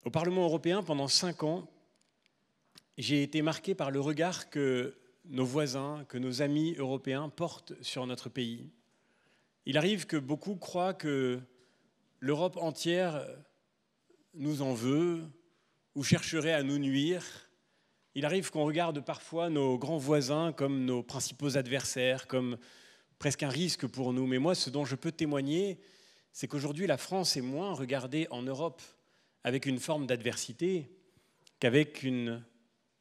Au Parlement européen, pendant 5 ans, j'ai été marqué par le regard que nos voisins, que nos amis européens portent sur notre pays. Il arrive que beaucoup croient que l'Europe entière nous en veut ou chercherait à nous nuire. Il arrive qu'on regarde parfois nos grands voisins comme nos principaux adversaires, comme presque un risque pour nous. Mais moi, ce dont je peux témoigner, c'est qu'aujourd'hui, la France est moins regardée en Europe avec une forme d'adversité qu'avec une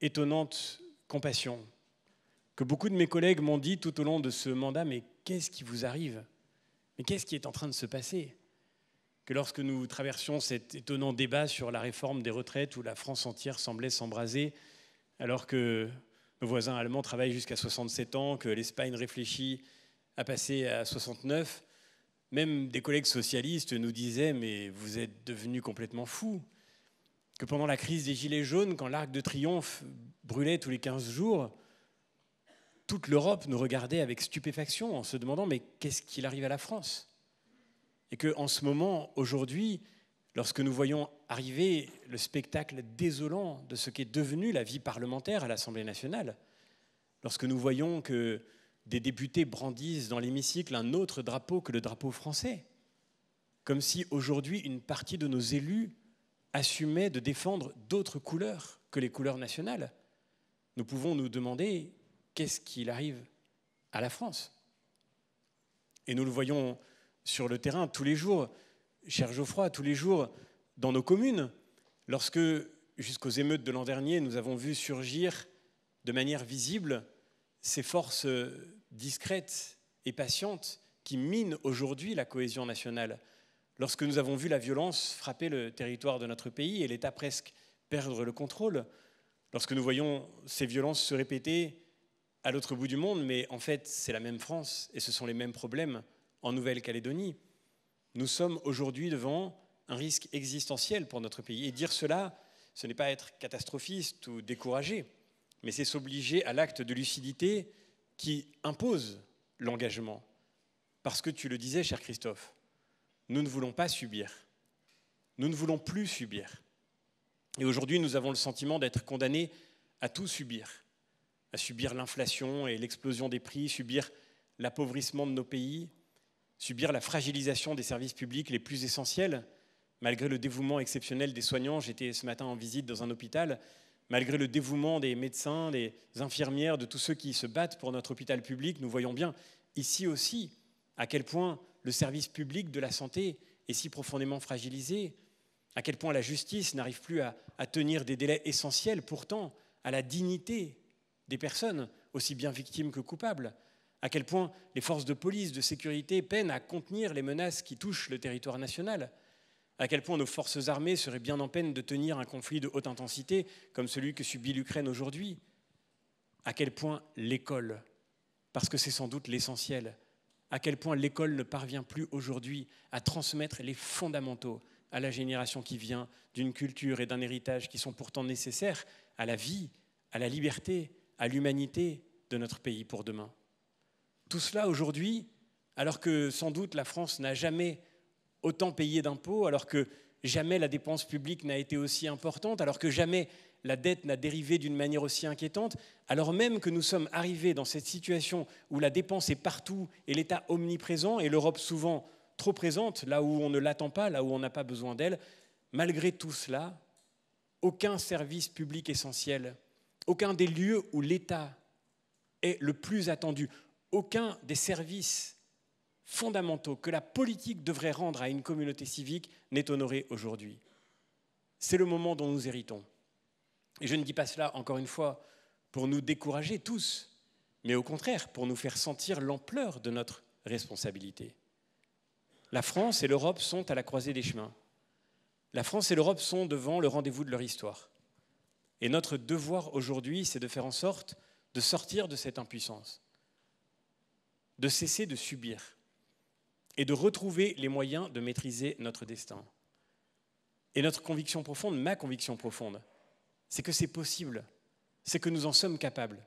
étonnante compassion. Que beaucoup de mes collègues m'ont dit tout au long de ce mandat, mais qu'est-ce qui vous arrive ? Mais qu'est-ce qui est en train de se passer ? Que lorsque nous traversions cet étonnant débat sur la réforme des retraites où la France entière semblait s'embraser, alors que nos voisins allemands travaillent jusqu'à 67 ans, que l'Espagne réfléchit à passer à 69, même des collègues socialistes nous disaient « mais vous êtes devenus complètement fous ». Que pendant la crise des Gilets jaunes, quand l'Arc de Triomphe brûlait tous les 15 jours, toute l'Europe nous regardait avec stupéfaction en se demandant « mais qu'est-ce qu'il arrive à la France ?» Et qu'en ce moment, aujourd'hui, lorsque nous voyons arriver le spectacle désolant de ce qu'est devenu la vie parlementaire à l'Assemblée nationale, lorsque nous voyons que des députés brandissent dans l'hémicycle un autre drapeau que le drapeau français, comme si aujourd'hui une partie de nos élus assumait de défendre d'autres couleurs que les couleurs nationales, nous pouvons nous demander qu'est-ce qu'il arrive à la France. Et nous le voyons sur le terrain tous les jours, cher Geoffroy, tous les jours dans nos communes, lorsque, jusqu'aux émeutes de l'an dernier, nous avons vu surgir de manière visible ces forces discrètes et patientes qui minent aujourd'hui la cohésion nationale. Lorsque nous avons vu la violence frapper le territoire de notre pays et l'État presque perdre le contrôle, lorsque nous voyons ces violences se répéter à l'autre bout du monde, mais en fait c'est la même France et ce sont les mêmes problèmes en Nouvelle-Calédonie, nous sommes aujourd'hui devant un risque existentiel pour notre pays. Et dire cela, ce n'est pas être catastrophiste ou découragé, mais c'est s'obliger à l'acte de lucidité qui impose l'engagement. Parce que tu le disais, cher Christophe, nous ne voulons pas subir. Nous ne voulons plus subir. Et aujourd'hui, nous avons le sentiment d'être condamnés à tout subir. À subir l'inflation et l'explosion des prix, subir l'appauvrissement de nos pays, subir la fragilisation des services publics les plus essentiels, malgré le dévouement exceptionnel des soignants. J'étais ce matin en visite dans un hôpital. Malgré le dévouement des médecins, des infirmières, de tous ceux qui se battent pour notre hôpital public, nous voyons bien ici aussi à quel point le service public de la santé est si profondément fragilisé, à quel point la justice n'arrive plus à tenir des délais essentiels pourtant à la dignité des personnes, aussi bien victimes que coupables, à quel point les forces de police, de sécurité peinent à contenir les menaces qui touchent le territoire national, à quel point nos forces armées seraient bien en peine de tenir un conflit de haute intensité comme celui que subit l'Ukraine aujourd'hui, à quel point l'école, parce que c'est sans doute l'essentiel, à quel point l'école ne parvient plus aujourd'hui à transmettre les fondamentaux à la génération qui vient d'une culture et d'un héritage qui sont pourtant nécessaires à la vie, à la liberté, à l'humanité de notre pays pour demain. Tout cela aujourd'hui, alors que sans doute la France n'a jamais autant payé d'impôts, alors que jamais la dépense publique n'a été aussi importante, alors que jamais la dette n'a dérivé d'une manière aussi inquiétante, alors même que nous sommes arrivés dans cette situation où la dépense est partout et l'État omniprésent et l'Europe souvent trop présente, là où on ne l'attend pas, là où on n'a pas besoin d'elle, malgré tout cela, aucun service public essentiel, aucun des lieux où l'État est le plus attendu, aucun des services fondamentaux que la politique devrait rendre à une communauté civique n'est honoré aujourd'hui. C'est le moment dont nous héritons. Et je ne dis pas cela, encore une fois, pour nous décourager tous, mais au contraire, pour nous faire sentir l'ampleur de notre responsabilité. La France et l'Europe sont à la croisée des chemins. La France et l'Europe sont devant le rendez-vous de leur histoire. Et notre devoir aujourd'hui, c'est de faire en sorte de sortir de cette impuissance, de cesser de subir et de retrouver les moyens de maîtriser notre destin. Et notre conviction profonde, ma conviction profonde, c'est que c'est possible, c'est que nous en sommes capables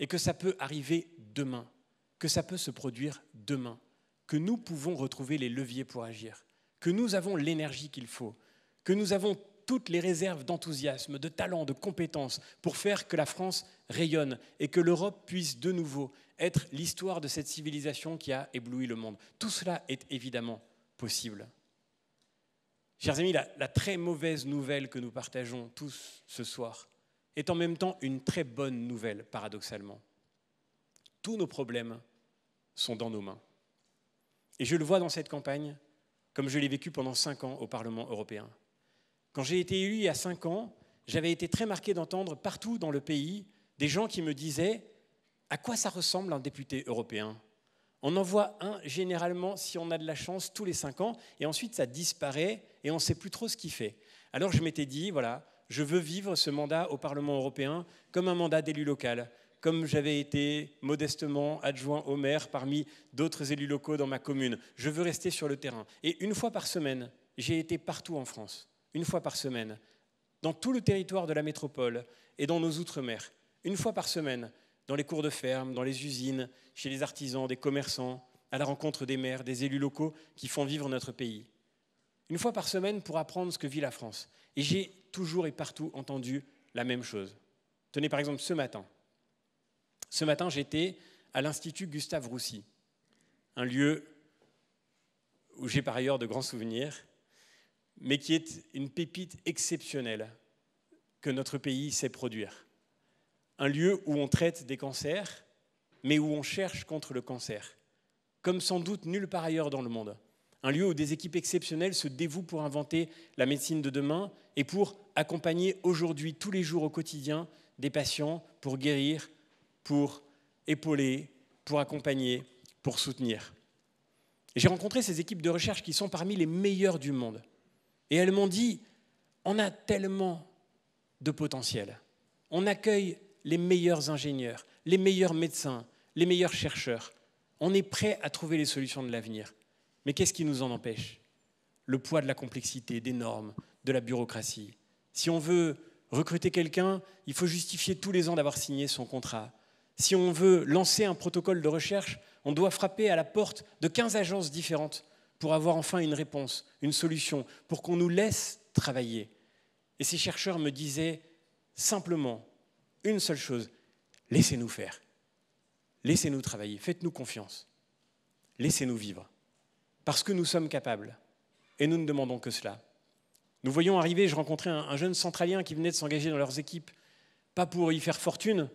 et que ça peut arriver demain, que ça peut se produire demain, que nous pouvons retrouver les leviers pour agir, que nous avons l'énergie qu'il faut, que nous avons toutes les réserves d'enthousiasme, de talent, de compétences pour faire que la France rayonne et que l'Europe puisse de nouveau être l'histoire de cette civilisation qui a ébloui le monde. Tout cela est évidemment possible. Chers amis, la très mauvaise nouvelle que nous partageons tous ce soir est en même temps une très bonne nouvelle, paradoxalement. Tous nos problèmes sont dans nos mains. Et je le vois dans cette campagne, comme je l'ai vécu pendant 5 ans au Parlement européen. Quand j'ai été élu il y a 5 ans, j'avais été très marqué d'entendre partout dans le pays des gens qui me disaient « À quoi ça ressemble un député européen ?» On en voit un, généralement, si on a de la chance, tous les 5 ans, et ensuite ça disparaît et on ne sait plus trop ce qu'il fait. Alors je m'étais dit, voilà, je veux vivre ce mandat au Parlement européen comme un mandat d'élu local, comme j'avais été modestement adjoint au maire parmi d'autres élus locaux dans ma commune. Je veux rester sur le terrain. Et une fois par semaine, j'ai été partout en France, une fois par semaine, dans tout le territoire de la métropole et dans nos outre-mer, une fois par semaine, dans les cours de ferme, dans les usines, chez les artisans, des commerçants, à la rencontre des maires, des élus locaux qui font vivre notre pays. Une fois par semaine pour apprendre ce que vit la France. Et j'ai toujours et partout entendu la même chose. Tenez par exemple ce matin. Ce matin, j'étais à l'Institut Gustave-Roussy, un lieu où j'ai par ailleurs de grands souvenirs, mais qui est une pépite exceptionnelle que notre pays sait produire. Un lieu où on traite des cancers, mais où on cherche contre le cancer, comme sans doute nulle part ailleurs dans le monde. Un lieu où des équipes exceptionnelles se dévouent pour inventer la médecine de demain et pour accompagner aujourd'hui, tous les jours au quotidien, des patients pour guérir, pour épauler, pour accompagner, pour soutenir. Et j'ai rencontré ces équipes de recherche qui sont parmi les meilleures du monde. Et elles m'ont dit, on a tellement de potentiel. On accueille les meilleurs ingénieurs, les meilleurs médecins, les meilleurs chercheurs. On est prêt à trouver les solutions de l'avenir. Mais qu'est-ce qui nous en empêche? Le poids de la complexité, des normes, de la bureaucratie. Si on veut recruter quelqu'un, il faut justifier tous les ans d'avoir signé son contrat. Si on veut lancer un protocole de recherche, on doit frapper à la porte de 15 agences différentes pour avoir enfin une réponse, une solution, pour qu'on nous laisse travailler. Et ces chercheurs me disaient simplement une seule chose, laissez-nous faire, laissez-nous travailler, faites-nous confiance, laissez-nous vivre, parce que nous sommes capables, et nous ne demandons que cela. Nous voyons arriver, je rencontrais un jeune centralien qui venait de s'engager dans leurs équipes, pas pour y faire fortune,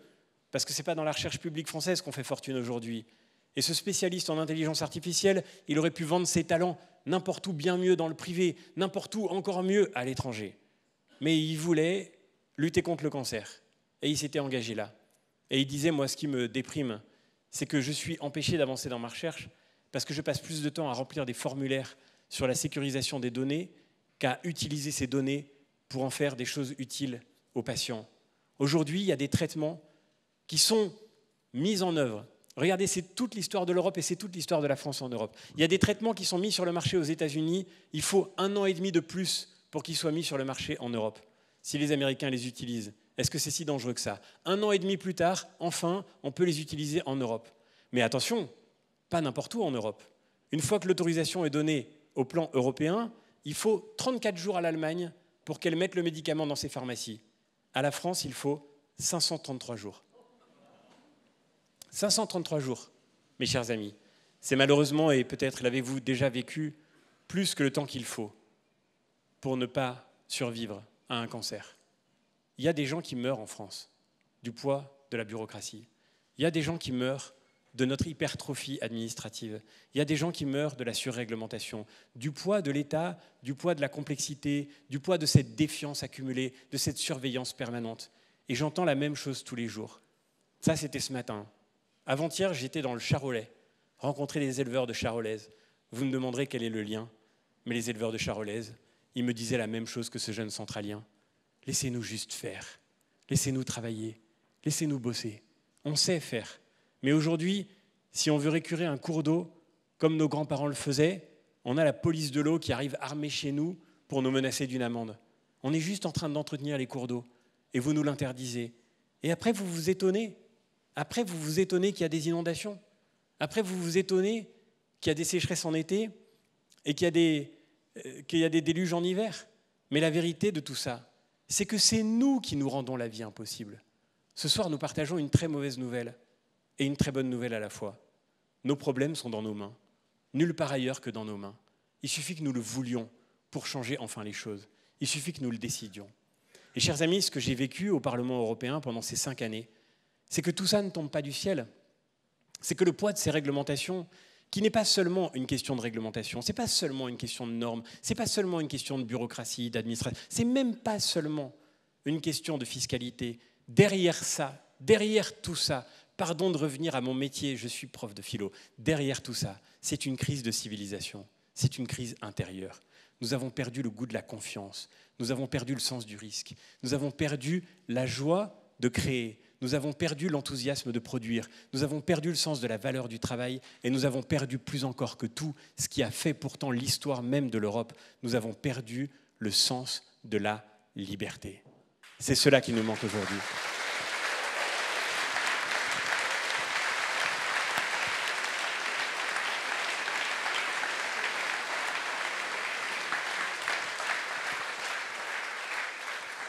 parce que ce n'est pas dans la recherche publique française qu'on fait fortune aujourd'hui. Et ce spécialiste en intelligence artificielle, il aurait pu vendre ses talents n'importe où, bien mieux dans le privé, n'importe où, encore mieux à l'étranger. Mais il voulait lutter contre le cancer. Et il s'était engagé là. Et il disait, moi, ce qui me déprime, c'est que je suis empêché d'avancer dans ma recherche parce que je passe plus de temps à remplir des formulaires sur la sécurisation des données qu'à utiliser ces données pour en faire des choses utiles aux patients. Aujourd'hui, il y a des traitements qui sont mis en œuvre. Regardez, c'est toute l'histoire de l'Europe et c'est toute l'histoire de la France en Europe. Il y a des traitements qui sont mis sur le marché aux États-Unis. Il faut 1 an et demi de plus pour qu'ils soient mis sur le marché en Europe. Si les Américains les utilisent, est-ce que c'est si dangereux que ça? 1 an et demi plus tard, enfin, on peut les utiliser en Europe. Mais attention, pas n'importe où en Europe. Une fois que l'autorisation est donnée au plan européen, il faut 34 jours à l'Allemagne pour qu'elle mette le médicament dans ses pharmacies. À la France, il faut 533 jours. 533 jours, mes chers amis. C'est malheureusement, et peut-être l'avez-vous déjà vécu, plus que le temps qu'il faut pour ne pas survivre à un cancer. Il y a des gens qui meurent en France du poids de la bureaucratie. Il y a des gens qui meurent de notre hypertrophie administrative. Il y a des gens qui meurent de la surréglementation, du poids de l'État, du poids de la complexité, du poids de cette défiance accumulée, de cette surveillance permanente. Et j'entends la même chose tous les jours. Ça, c'était ce matin. Avant-hier, j'étais dans le Charolais, rencontrer des éleveurs de charolaises. Vous me demanderez quel est le lien, mais les éleveurs de charolaises, ils me disaient la même chose que ce jeune centralien. Laissez-nous juste faire, laissez-nous travailler, laissez-nous bosser. On sait faire. Mais aujourd'hui, si on veut récurer un cours d'eau, comme nos grands-parents le faisaient, on a la police de l'eau qui arrive armée chez nous pour nous menacer d'une amende. On est juste en train d'entretenir les cours d'eau et vous nous l'interdisez. Et après, vous vous étonnez. Après, vous vous étonnez qu'il y a des inondations. Après, vous vous étonnez qu'il y a des sécheresses en été et qu'il y a des déluges en hiver. Mais la vérité de tout ça, c'est que c'est nous qui nous rendons la vie impossible. Ce soir, nous partageons une très mauvaise nouvelle et une très bonne nouvelle à la fois. Nos problèmes sont dans nos mains, nulle part ailleurs que dans nos mains. Il suffit que nous le voulions pour changer enfin les choses. Il suffit que nous le décidions. Et chers amis, ce que j'ai vécu au Parlement européen pendant ces 5 années, c'est que tout ça ne tombe pas du ciel. C'est que le poids de ces réglementations, qui n'est pas seulement une question de réglementation, ce n'est pas seulement une question de normes, ce n'est pas seulement une question de bureaucratie, d'administration, ce n'est même pas seulement une question de fiscalité. Derrière ça, derrière tout ça, pardon de revenir à mon métier, je suis prof de philo, derrière tout ça, c'est une crise de civilisation, c'est une crise intérieure. Nous avons perdu le goût de la confiance, nous avons perdu le sens du risque, nous avons perdu la joie de créer, nous avons perdu l'enthousiasme de produire, nous avons perdu le sens de la valeur du travail et nous avons perdu plus encore que tout ce qui a fait pourtant l'histoire même de l'Europe, nous avons perdu le sens de la liberté. C'est cela qui nous manque aujourd'hui.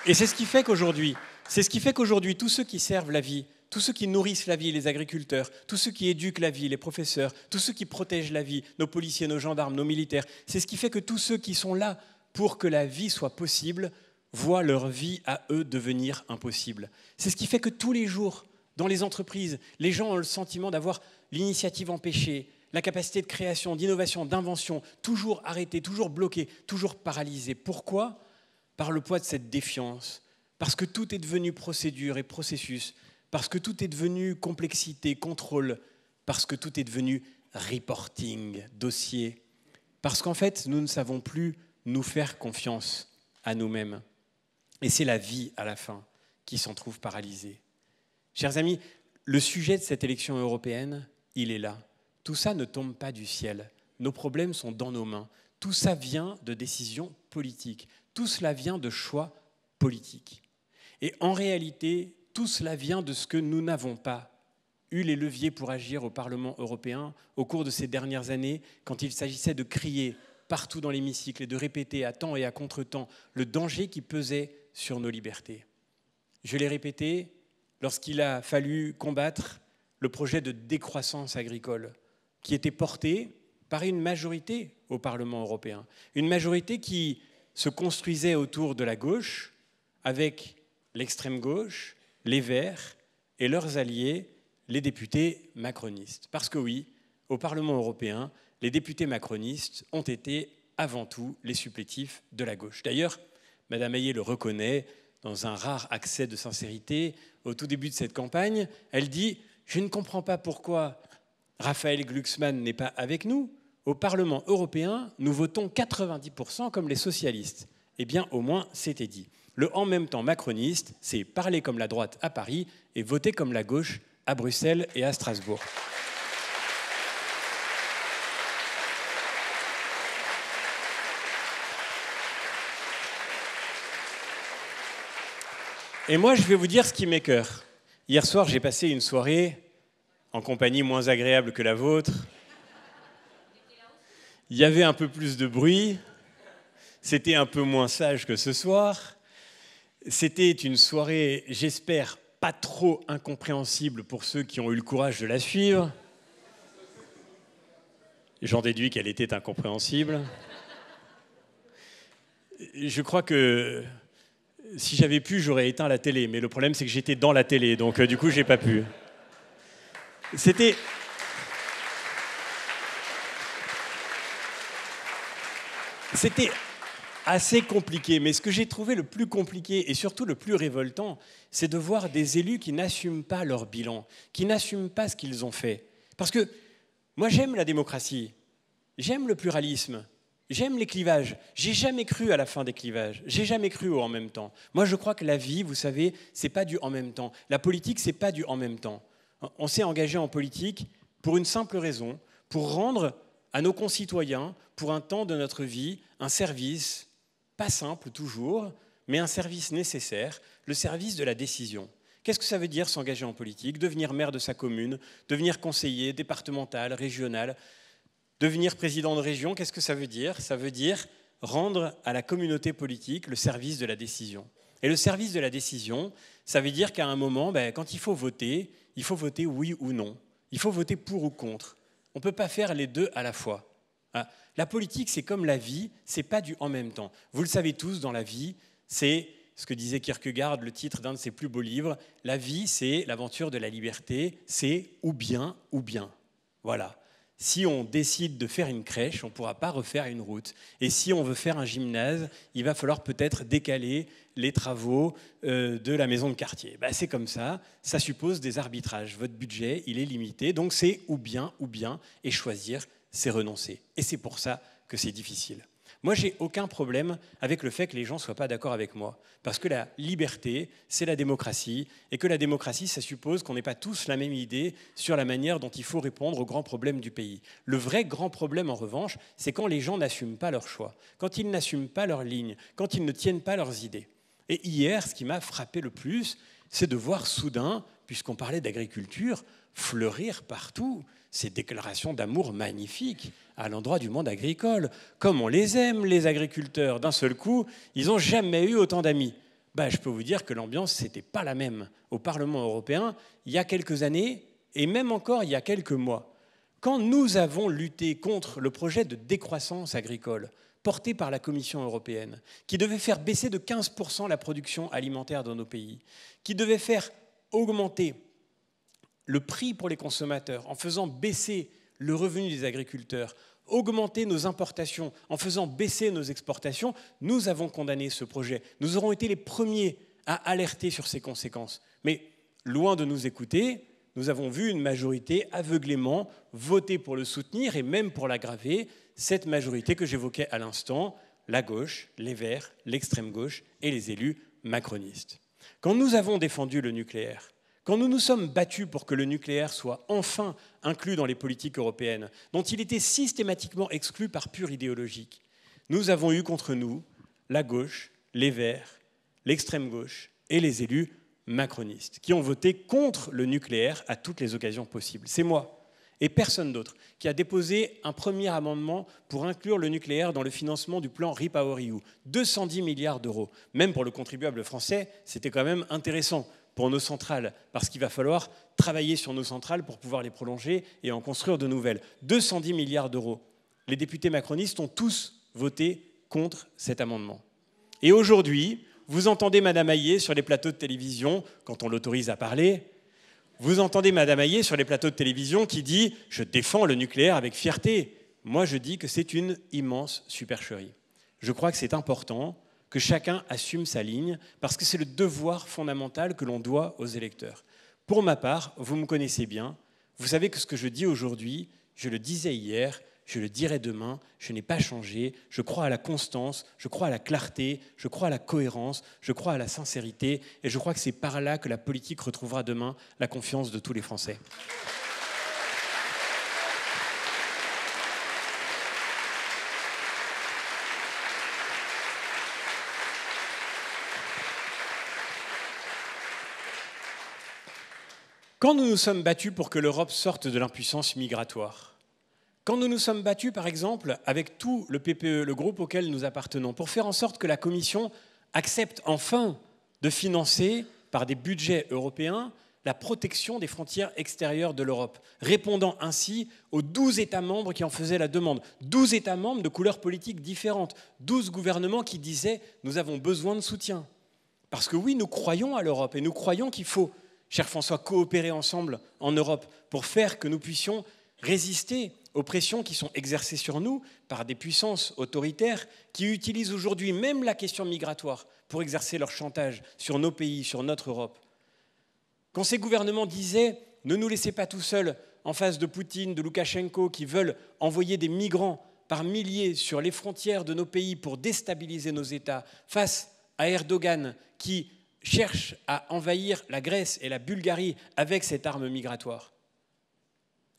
Et c'est ce qui fait qu'aujourd'hui, tous ceux qui servent la vie, tous ceux qui nourrissent la vie, les agriculteurs, tous ceux qui éduquent la vie, les professeurs, tous ceux qui protègent la vie, nos policiers, nos gendarmes, nos militaires, c'est ce qui fait que tous ceux qui sont là pour que la vie soit possible voient leur vie à eux devenir impossible. C'est ce qui fait que tous les jours, dans les entreprises, les gens ont le sentiment d'avoir l'initiative empêchée, la capacité de création, d'innovation, d'invention, toujours arrêtée, toujours bloquée, toujours paralysée. Pourquoi ? Par le poids de cette défiance, parce que tout est devenu procédure et processus, parce que tout est devenu complexité, contrôle, parce que tout est devenu reporting, dossier, parce qu'en fait, nous ne savons plus nous faire confiance à nous-mêmes. Et c'est la vie, à la fin, qui s'en trouve paralysée. Chers amis, le sujet de cette élection européenne, il est là. Tout ça ne tombe pas du ciel. Nos problèmes sont dans nos mains. Tout ça vient de décisions politiques. Tout cela vient de choix politiques. Et en réalité, tout cela vient de ce que nous n'avons pas eu les leviers pour agir au Parlement européen au cours de ces dernières années, quand il s'agissait de crier partout dans l'hémicycle et de répéter à temps et à contre-temps le danger qui pesait sur nos libertés. Je l'ai répété lorsqu'il a fallu combattre le projet de décroissance agricole qui était porté par une majorité au Parlement européen. Une majorité qui se construisait autour de la gauche avec l'extrême gauche, les Verts et leurs alliés, les députés macronistes. Parce que oui, au Parlement européen, les députés macronistes ont été avant tout les supplétifs de la gauche. D'ailleurs, Mme Hayet le reconnaît dans un rare accès de sincérité. Au tout début de cette campagne, elle dit « Je ne comprends pas pourquoi Raphaël Glucksmann n'est pas avec nous. Au Parlement européen, nous votons 90% comme les socialistes. » Eh bien, au moins, c'était dit. Le « en même temps » macroniste, c'est parler comme la droite à Paris et voter comme la gauche à Bruxelles et à Strasbourg. Et moi, je vais vous dire ce qui m'écoeure. Hier soir, j'ai passé une soirée en compagnie moins agréable que la vôtre. Il y avait un peu plus de bruit. C'était un peu moins sage que ce soir. C'était une soirée, j'espère, pas trop incompréhensible pour ceux qui ont eu le courage de la suivre. J'en déduis qu'elle était incompréhensible. Je crois que si j'avais pu, j'aurais éteint la télé. Mais le problème, c'est que j'étais dans la télé. Donc, du coup, j'ai pas pu. C'était assez compliqué. Mais ce que j'ai trouvé le plus compliqué et surtout le plus révoltant, c'est de voir des élus qui n'assument pas leur bilan, qui n'assument pas ce qu'ils ont fait. Parce que moi, j'aime la démocratie, j'aime le pluralisme, j'aime les clivages. J'ai jamais cru à la fin des clivages. J'ai jamais cru au en même temps. Moi, je crois que la vie, vous savez, c'est pas du en même temps. La politique, c'est pas du en même temps. On s'est engagé en politique pour une simple raison, pour rendre à nos concitoyens, pour un temps de notre vie, un service, pas simple toujours, mais un service nécessaire, le service de la décision. Qu'est-ce que ça veut dire s'engager en politique ? Devenir maire de sa commune, devenir conseiller départemental, régional, devenir président de région, qu'est-ce que ça veut dire ? Ça veut dire rendre à la communauté politique le service de la décision. Et le service de la décision, ça veut dire qu'à un moment, quand il faut voter oui ou non. Il faut voter pour ou contre. On ne peut pas faire les deux à la fois. La politique, c'est comme la vie, c'est pas du en même temps. Vous le savez tous, dans la vie, c'est ce que disait Kierkegaard, le titre d'un de ses plus beaux livres. La vie, c'est l'aventure de la liberté, c'est ou bien, ou bien. Voilà. Si on décide de faire une crèche, on ne pourra pas refaire une route. Et si on veut faire un gymnase, il va falloir peut-être décaler les travaux de la maison de quartier. C'est comme ça suppose des arbitrages. Votre budget, il est limité, donc c'est ou bien, et choisir, c'est renoncer. Et c'est pour ça que c'est difficile. Moi, j'ai aucun problème avec le fait que les gens ne soient pas d'accord avec moi. Parce que la liberté, c'est la démocratie. Et que la démocratie, ça suppose qu'on n'ait pas tous la même idée sur la manière dont il faut répondre aux grands problèmes du pays. Le vrai grand problème, en revanche, c'est quand les gens n'assument pas leur choix, quand ils n'assument pas leur ligne, quand ils ne tiennent pas leurs idées. Et hier, ce qui m'a frappé le plus, c'est de voir soudain, puisqu'on parlait d'agriculture, fleurir partout ces déclarations d'amour magnifiques à l'endroit du monde agricole. Comme on les aime, les agriculteurs. D'un seul coup, ils n'ont jamais eu autant d'amis. Je peux vous dire que l'ambiance, n'était pas la même au Parlement européen il y a quelques années, et même encore il y a quelques mois. Quand nous avons lutté contre le projet de décroissance agricole porté par la Commission européenne, qui devait faire baisser de 15% la production alimentaire dans nos pays, qui devait faire augmenter le prix pour les consommateurs en faisant baisser le revenu des agriculteurs, augmenter nos importations en faisant baisser nos exportations, nous avons condamné ce projet. Nous aurons été les premiers à alerter sur ses conséquences. Mais loin de nous écouter, nous avons vu une majorité aveuglément voter pour le soutenir et même pour l'aggraver, cette majorité que j'évoquais à l'instant, la gauche, les Verts, l'extrême gauche et les élus macronistes. Quand nous avons défendu le nucléaire, quand nous nous sommes battus pour que le nucléaire soit enfin inclus dans les politiques européennes, dont il était systématiquement exclu par pure idéologie, nous avons eu contre nous la gauche, les Verts, l'extrême gauche et les élus macronistes, qui ont voté contre le nucléaire à toutes les occasions possibles. C'est moi et personne d'autre qui a déposé un premier amendement pour inclure le nucléaire dans le financement du plan REPowerEU. 210 milliards d'euros. Même pour le contribuable français, c'était quand même intéressant pour nos centrales, parce qu'il va falloir travailler sur nos centrales pour pouvoir les prolonger et en construire de nouvelles. 210 milliards d'euros. Les députés macronistes ont tous voté contre cet amendement. Et aujourd'hui, vous entendez Madame Hayé sur les plateaux de télévision, quand on l'autorise à parler, vous entendez Madame Hayé sur les plateaux de télévision qui dit « Je défends le nucléaire avec fierté ». Moi, je dis que c'est une immense supercherie. Je crois que c'est important que chacun assume sa ligne, parce que c'est le devoir fondamental que l'on doit aux électeurs. Pour ma part, vous me connaissez bien, vous savez que ce que je dis aujourd'hui, je le disais hier, je le dirai demain, je n'ai pas changé, je crois à la constance, je crois à la clarté, je crois à la cohérence, je crois à la sincérité, et je crois que c'est par là que la politique retrouvera demain la confiance de tous les Français. Quand nous nous sommes battus pour que l'Europe sorte de l'impuissance migratoire, quand nous nous sommes battus, par exemple, avec tout le PPE, le groupe auquel nous appartenons, pour faire en sorte que la Commission accepte enfin de financer, par des budgets européens, la protection des frontières extérieures de l'Europe, répondant ainsi aux 12 États membres qui en faisaient la demande. 12 États membres de couleurs politiques différentes, 12 gouvernements qui disaient « nous avons besoin de soutien ». Parce que oui, nous croyons à l'Europe et nous croyons qu'il faut, cher François, coopérer ensemble en Europe pour faire que nous puissions résister aux pressions qui sont exercées sur nous par des puissances autoritaires qui utilisent aujourd'hui même la question migratoire pour exercer leur chantage sur nos pays, sur notre Europe. Quand ces gouvernements disaient « ne nous laissez pas tout seuls en face de Poutine, de Loukachenko, qui veulent envoyer des migrants par milliers sur les frontières de nos pays pour déstabiliser nos États, face à Erdogan qui cherche à envahir la Grèce et la Bulgarie avec cette arme migratoire »,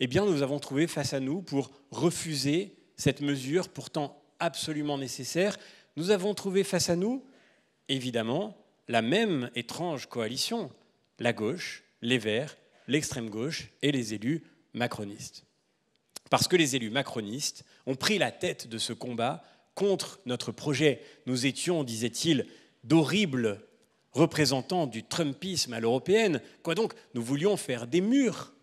eh bien, nous avons trouvé face à nous, pour refuser cette mesure pourtant absolument nécessaire, nous avons trouvé face à nous, évidemment, la même étrange coalition, la gauche, les Verts, l'extrême gauche et les élus macronistes. Parce que les élus macronistes ont pris la tête de ce combat contre notre projet. Nous étions, disait-il, d'horribles représentants du Trumpisme à l'européenne. Quoi donc? Nous voulions faire des murs.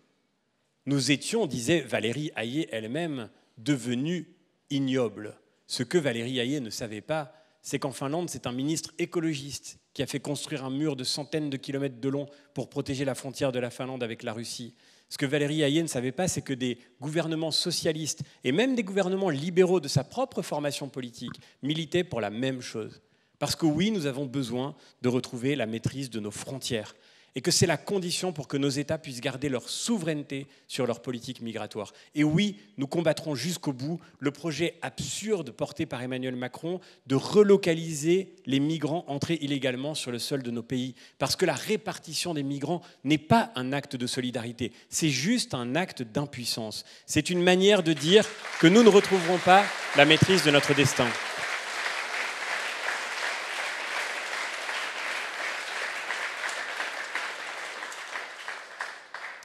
Nous étions, disait Valérie Hayé elle-même, devenus ignobles. Ce que Valérie Hayé ne savait pas, c'est qu'en Finlande, c'est un ministre écologiste qui a fait construire un mur de centaines de kilomètres de long pour protéger la frontière de la Finlande avec la Russie. Ce que Valérie Hayé ne savait pas, c'est que des gouvernements socialistes et même des gouvernements libéraux de sa propre formation politique militaient pour la même chose. Parce que oui, nous avons besoin de retrouver la maîtrise de nos frontières et que c'est la condition pour que nos États puissent garder leur souveraineté sur leur politique migratoire. Et oui, nous combattrons jusqu'au bout le projet absurde porté par Emmanuel Macron de relocaliser les migrants entrés illégalement sur le sol de nos pays. Parce que la répartition des migrants n'est pas un acte de solidarité, c'est juste un acte d'impuissance. C'est une manière de dire que nous ne retrouverons pas la maîtrise de notre destin.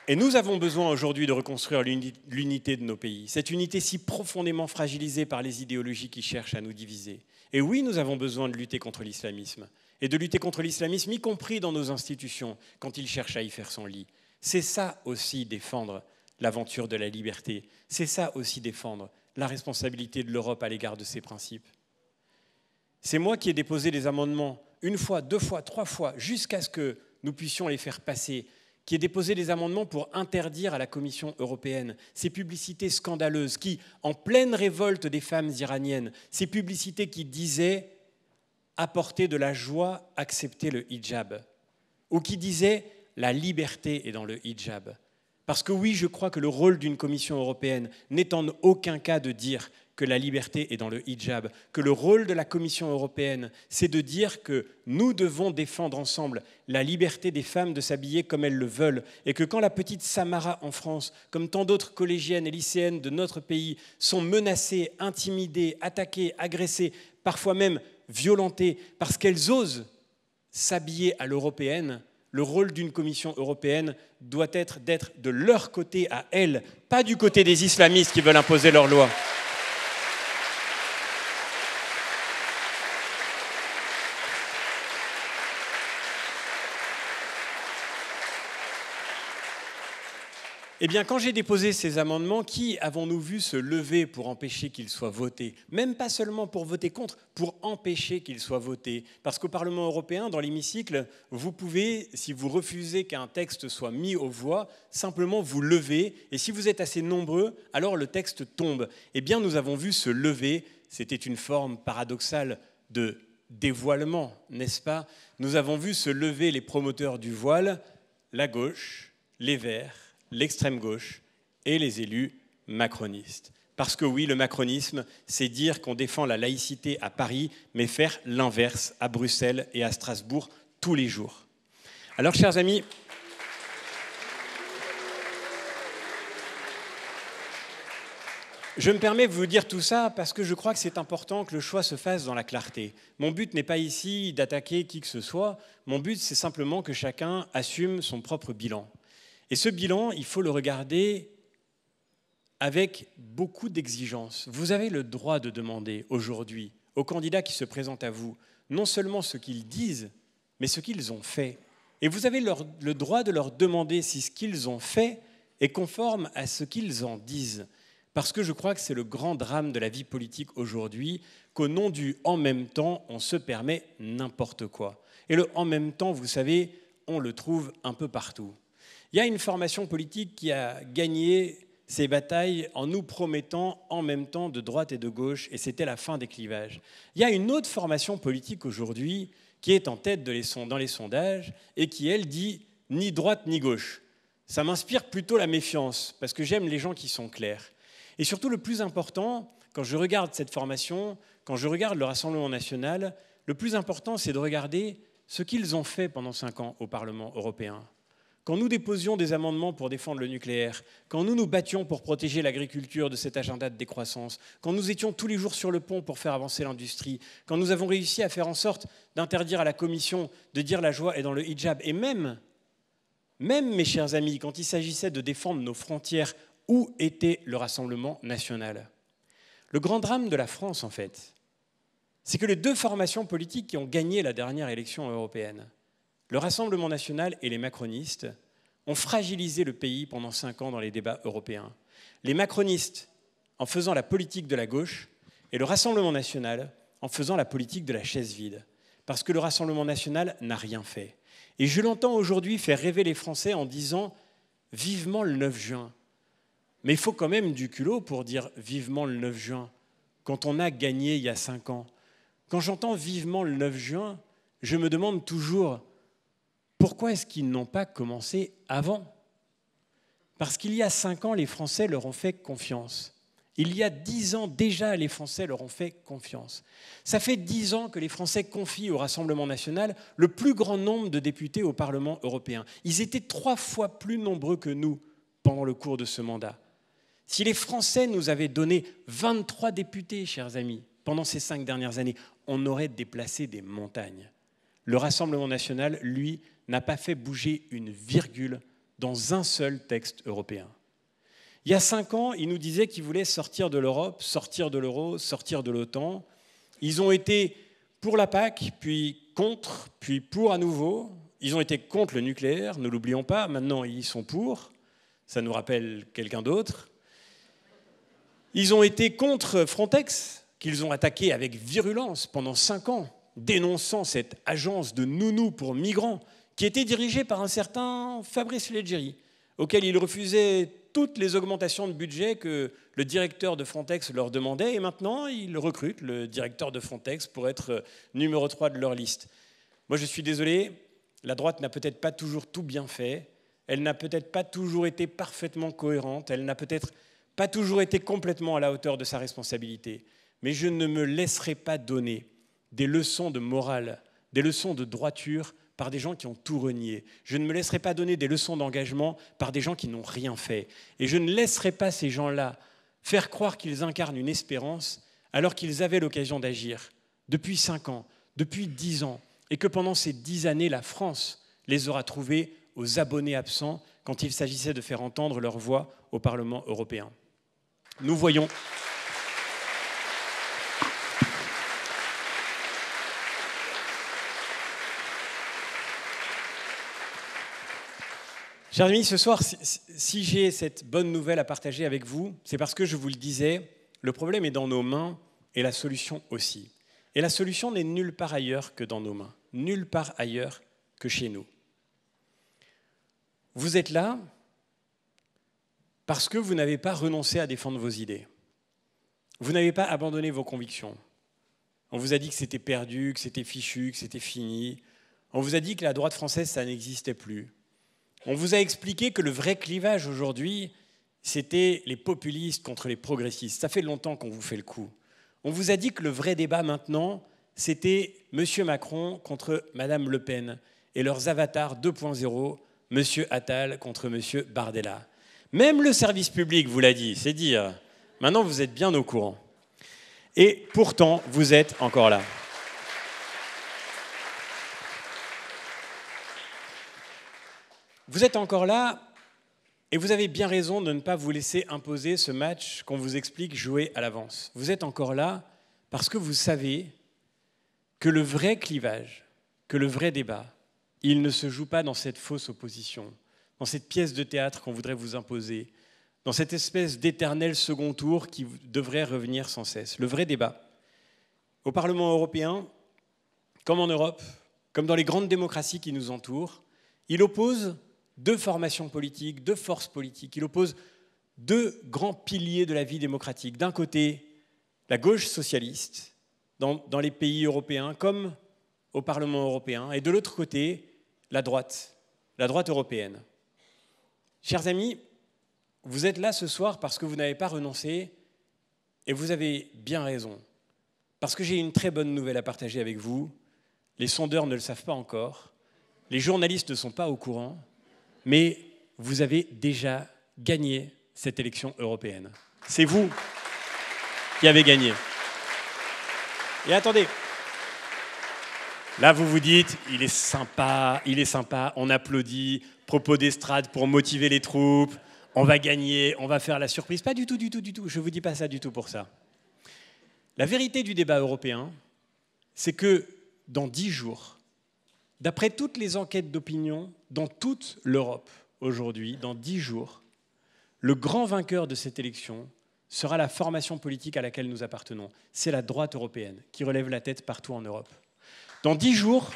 Et nous avons besoin aujourd'hui de reconstruire l'unité de nos pays, cette unité si profondément fragilisée par les idéologies qui cherchent à nous diviser. Et oui, nous avons besoin de lutter contre l'islamisme, et de lutter contre l'islamisme, y compris dans nos institutions, quand il cherche à y faire son lit. C'est ça aussi défendre l'aventure de la liberté, c'est ça aussi défendre la responsabilité de l'Europe à l'égard de ses principes. C'est moi qui ai déposé des amendements, une fois, deux fois, trois fois, jusqu'à ce que nous puissions les faire passer, qui ai déposé des amendements pour interdire à la Commission européenne ces publicités scandaleuses qui, en pleine révolte des femmes iraniennes, ces publicités qui disaient « apporter de la joie, accepter le hijab » ou qui disaient « la liberté est dans le hijab ». Parce que oui, je crois que le rôle d'une Commission européenne n'est en aucun cas de dire que la liberté est dans le hijab, que le rôle de la Commission européenne, c'est de dire que nous devons défendre ensemble la liberté des femmes de s'habiller comme elles le veulent, et que quand la petite Samara en France, comme tant d'autres collégiennes et lycéennes de notre pays, sont menacées, intimidées, attaquées, agressées, parfois même violentées, parce qu'elles osent s'habiller à l'européenne, le rôle d'une Commission européenne doit être d'être de leur côté à elles, pas du côté des islamistes qui veulent imposer leurs lois. Eh bien, quand j'ai déposé ces amendements, qui avons-nous vu se lever pour empêcher qu'ils soient votés? Même pas seulement pour voter contre, pour empêcher qu'ils soient votés. Parce qu'au Parlement européen, dans l'hémicycle, vous pouvez, si vous refusez qu'un texte soit mis aux voix, simplement vous lever. Et si vous êtes assez nombreux, alors le texte tombe. Eh bien, nous avons vu se lever, c'était une forme paradoxale de dévoilement, n'est-ce pas? Nous avons vu se lever les promoteurs du voile, la gauche, les Verts, l'extrême gauche et les élus macronistes. Parce que oui, le macronisme, c'est dire qu'on défend la laïcité à Paris, mais faire l'inverse à Bruxelles et à Strasbourg tous les jours. Alors, chers amis, je me permets de vous dire tout ça parce que je crois que c'est important que le choix se fasse dans la clarté. Mon but n'est pas ici d'attaquer qui que ce soit, mon but c'est simplement que chacun assume son propre bilan. Et ce bilan, il faut le regarder avec beaucoup d'exigences. Vous avez le droit de demander aujourd'hui aux candidats qui se présentent à vous, non seulement ce qu'ils disent, mais ce qu'ils ont fait. Et vous avez le droit de leur demander si ce qu'ils ont fait est conforme à ce qu'ils en disent. Parce que je crois que c'est le grand drame de la vie politique aujourd'hui, qu'au nom du « en même temps », on se permet n'importe quoi. Et le « en même temps », vous savez, on le trouve un peu partout. Il y a une formation politique qui a gagné ces batailles en nous promettant en même temps de droite et de gauche, et c'était la fin des clivages. Il y a une autre formation politique aujourd'hui qui est en tête dans les sondages et qui, elle, dit ni droite ni gauche. Ça m'inspire plutôt la méfiance, parce que j'aime les gens qui sont clairs. Et surtout, le plus important, quand je regarde cette formation, quand je regarde le Rassemblement national, le plus important, c'est de regarder ce qu'ils ont fait pendant 5 ans au Parlement européen. Quand nous déposions des amendements pour défendre le nucléaire, quand nous nous battions pour protéger l'agriculture de cet agenda de décroissance, quand nous étions tous les jours sur le pont pour faire avancer l'industrie, quand nous avons réussi à faire en sorte d'interdire à la Commission de dire la joie est dans le hijab, et même, mes chers amis, quand il s'agissait de défendre nos frontières, où était le Rassemblement national? Le grand drame de la France, en fait, c'est que les deux formations politiques qui ont gagné la dernière élection européenne, le Rassemblement national et les macronistes, ont fragilisé le pays pendant 5 ans dans les débats européens. Les macronistes en faisant la politique de la gauche et le Rassemblement national en faisant la politique de la chaise vide. Parce que le Rassemblement national n'a rien fait. Et je l'entends aujourd'hui faire rêver les Français en disant « vivement le 9 juin ». Mais il faut quand même du culot pour dire « vivement le 9 juin » quand on a gagné il y a 5 ans. Quand j'entends « vivement le 9 juin », je me demande toujours pourquoi est-ce qu'ils n'ont pas commencé avant ? Parce qu'il y a 5 ans, les Français leur ont fait confiance. Il y a 10 ans déjà, les Français leur ont fait confiance. Ça fait 10 ans que les Français confient au Rassemblement national le plus grand nombre de députés au Parlement européen. Ils étaient 3 fois plus nombreux que nous pendant le cours de ce mandat. Si les Français nous avaient donné 23 députés, chers amis, pendant ces 5 dernières années, on aurait déplacé des montagnes. Le Rassemblement national, lui, n'a pas fait bouger une virgule dans un seul texte européen. Il y a 5 ans, ils nous disaient qu'ils voulaient sortir de l'Europe, sortir de l'euro, sortir de l'OTAN. Ils ont été pour la PAC, puis contre, puis pour à nouveau. Ils ont été contre le nucléaire, ne l'oublions pas. Maintenant, ils sont pour. Ça nous rappelle quelqu'un d'autre. Ils ont été contre Frontex, qu'ils ont attaqué avec virulence pendant 5 ans, dénonçant cette agence de nounous pour migrants qui était dirigée par un certain Fabrice Leggeri, auquel ils refusaient toutes les augmentations de budget que le directeur de Frontex leur demandait, et maintenant, ils recrutent le directeur de Frontex pour être numéro 3 de leur liste. Moi, je suis désolé, la droite n'a peut-être pas toujours tout bien fait, elle n'a peut-être pas toujours été parfaitement cohérente, elle n'a peut-être pas toujours été complètement à la hauteur de sa responsabilité, mais je ne me laisserai pas donner des leçons de morale, des leçons de droiture par des gens qui ont tout renié. Je ne me laisserai pas donner des leçons d'engagement par des gens qui n'ont rien fait. Et je ne laisserai pas ces gens-là faire croire qu'ils incarnent une espérance alors qu'ils avaient l'occasion d'agir depuis 5 ans, depuis 10 ans, et que pendant ces 10 années, la France les aura trouvés aux abonnés absents quand il s'agissait de faire entendre leur voix au Parlement européen. Nous voyons... Chers amis, ce soir, si j'ai cette bonne nouvelle à partager avec vous, c'est parce que je vous le disais, le problème est dans nos mains et la solution aussi. Et la solution n'est nulle part ailleurs que dans nos mains, nulle part ailleurs que chez nous. Vous êtes là parce que vous n'avez pas renoncé à défendre vos idées. Vous n'avez pas abandonné vos convictions. On vous a dit que c'était perdu, que c'était fichu, que c'était fini. On vous a dit que la droite française, ça n'existait plus. On vous a expliqué que le vrai clivage aujourd'hui, c'était les populistes contre les progressistes. Ça fait longtemps qu'on vous fait le coup. On vous a dit que le vrai débat maintenant, c'était M. Macron contre Mme Le Pen et leurs avatars 2.0, M. Attal contre M. Bardella. Même le service public vous l'a dit, c'est dire. Maintenant, vous êtes bien au courant. Et pourtant, vous êtes encore là. Vous êtes encore là et vous avez bien raison de ne pas vous laisser imposer ce match qu'on vous explique jouer à l'avance. Vous êtes encore là parce que vous savez que le vrai clivage, que le vrai débat, il ne se joue pas dans cette fausse opposition, dans cette pièce de théâtre qu'on voudrait vous imposer, dans cette espèce d'éternel second tour qui devrait revenir sans cesse. Le vrai débat, au Parlement européen, comme en Europe, comme dans les grandes démocraties qui nous entourent, il oppose 2 formations politiques, 2 forces politiques. Il oppose 2 grands piliers de la vie démocratique. D'un côté, la gauche socialiste, dans les pays européens, comme au Parlement européen, et de l'autre côté, la droite européenne. Chers amis, vous êtes là ce soir parce que vous n'avez pas renoncé, et vous avez bien raison. Parce que j'ai une très bonne nouvelle à partager avec vous. Les sondeurs ne le savent pas encore, les journalistes ne sont pas au courant, mais vous avez déjà gagné cette élection européenne. C'est vous qui avez gagné. Et attendez, là vous vous dites, il est sympa, on applaudit, propos d'estrade pour motiver les troupes, on va gagner, on va faire la surprise. Pas du tout, je ne vous dis pas ça du tout pour ça. La vérité du débat européen, c'est que dans 10 jours, d'après toutes les enquêtes d'opinion dans toute l'Europe aujourd'hui, dans 10 jours, le grand vainqueur de cette élection sera la formation politique à laquelle nous appartenons. C'est la droite européenne qui relève la tête partout en Europe. Dans 10 jours,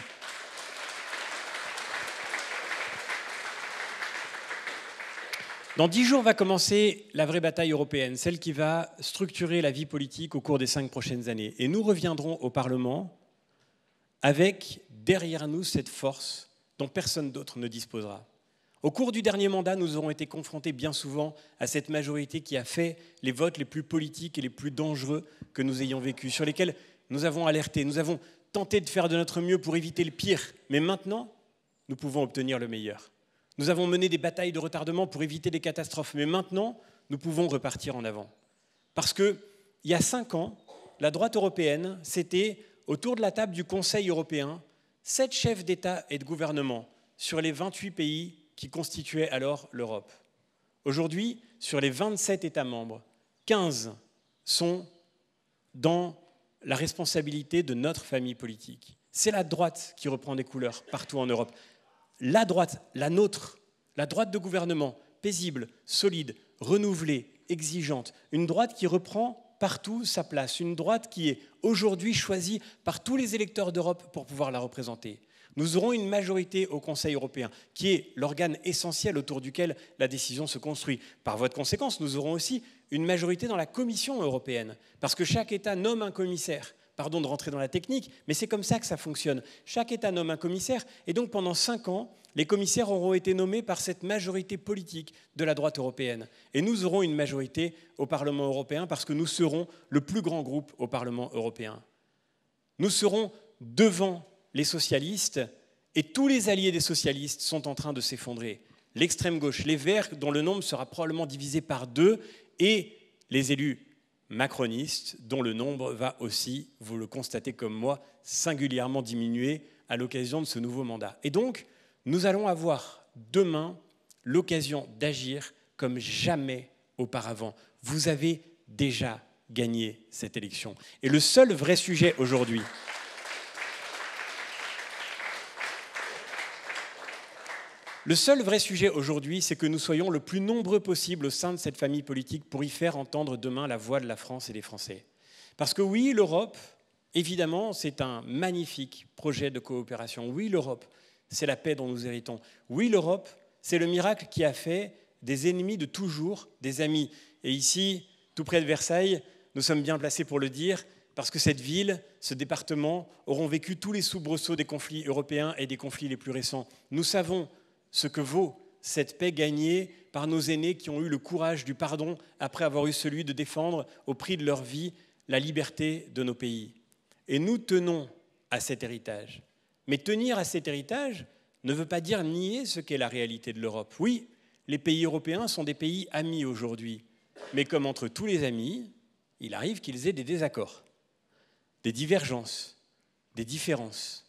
va commencer la vraie bataille européenne, celle qui va structurer la vie politique au cours des 5 prochaines années. Et nous reviendrons au Parlement avec derrière nous cette force dont personne d'autre ne disposera. Au cours du dernier mandat, nous aurons été confrontés bien souvent à cette majorité qui a fait les votes les plus politiques et les plus dangereux que nous ayons vécus, sur lesquels nous avons alerté, nous avons tenté de faire de notre mieux pour éviter le pire. Mais maintenant, nous pouvons obtenir le meilleur. Nous avons mené des batailles de retardement pour éviter des catastrophes. Mais maintenant, nous pouvons repartir en avant. Parce qu'il y a 5 ans, la droite européenne, c'était autour de la table du Conseil européen, 7 chefs d'État et de gouvernement sur les 28 pays qui constituaient alors l'Europe. Aujourd'hui, sur les 27 États membres, 15 sont dans la responsabilité de notre famille politique. C'est la droite qui reprend des couleurs partout en Europe. La droite, la nôtre, la droite de gouvernement, paisible, solide, renouvelée, exigeante, une droite qui reprend partout sa place, une droite qui est aujourd'hui choisie par tous les électeurs d'Europe pour pouvoir la représenter. Nous aurons une majorité au Conseil européen, qui est l'organe essentiel autour duquel la décision se construit. Par voie de conséquence, nous aurons aussi une majorité dans la Commission européenne, parce que chaque État nomme un commissaire. Pardon de rentrer dans la technique, mais c'est comme ça que ça fonctionne. Chaque État nomme un commissaire, et donc pendant 5 ans, les commissaires auront été nommés par cette majorité politique de la droite européenne. Et nous aurons une majorité au Parlement européen, parce que nous serons le plus grand groupe au Parlement européen. Nous serons devant les socialistes, et tous les alliés des socialistes sont en train de s'effondrer. L'extrême gauche, les Verts, dont le nombre sera probablement divisé par 2, et les élus macronistes, dont le nombre va aussi, vous le constatez comme moi, singulièrement diminuer à l'occasion de ce nouveau mandat. Et donc, nous allons avoir demain l'occasion d'agir comme jamais auparavant. Vous avez déjà gagné cette élection. Et le seul vrai sujet aujourd'hui, c'est que nous soyons le plus nombreux possible au sein de cette famille politique pour y faire entendre demain la voix de la France et des Français. Parce que oui, l'Europe, évidemment, c'est un magnifique projet de coopération. Oui, l'Europe, c'est la paix dont nous héritons. Oui, l'Europe, c'est le miracle qui a fait des ennemis de toujours des amis. Et ici, tout près de Versailles, nous sommes bien placés pour le dire, parce que cette ville, ce département, auront vécu tous les soubresauts des conflits européens et des conflits les plus récents. Nous savons ce que vaut cette paix gagnée par nos aînés qui ont eu le courage du pardon après avoir eu celui de défendre au prix de leur vie la liberté de nos pays. Et nous tenons à cet héritage. Mais tenir à cet héritage ne veut pas dire nier ce qu'est la réalité de l'Europe. Oui, les pays européens sont des pays amis aujourd'hui. Mais comme entre tous les amis, il arrive qu'ils aient des désaccords, des divergences, des différences.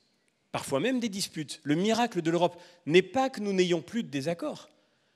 Parfois même des disputes. Le miracle de l'Europe n'est pas que nous n'ayons plus de désaccords.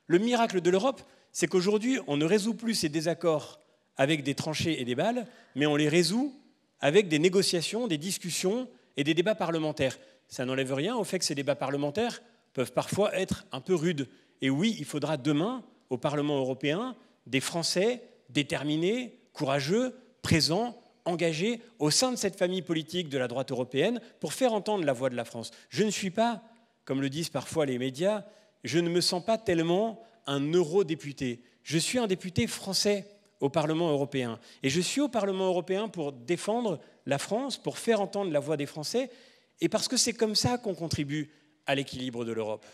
Le miracle de l'Europe, c'est qu'aujourd'hui, on ne résout plus ces désaccords avec des tranchées et des balles, mais on les résout avec des négociations, des discussions et des débats parlementaires. Ça n'enlève rien au fait que ces débats parlementaires peuvent parfois être un peu rudes. Et oui, il faudra demain, au Parlement européen, des Français déterminés, courageux, présents, engagés au sein de cette famille politique de la droite européenne pour faire entendre la voix de la France. Je ne suis pas, comme le disent parfois les médias, je ne me sens pas tellement un eurodéputé. Je suis un député français au Parlement européen. Et je suis au Parlement européen pour défendre la France, pour faire entendre la voix des Français, et parce que c'est comme ça qu'on contribue à l'équilibre de l'Europe.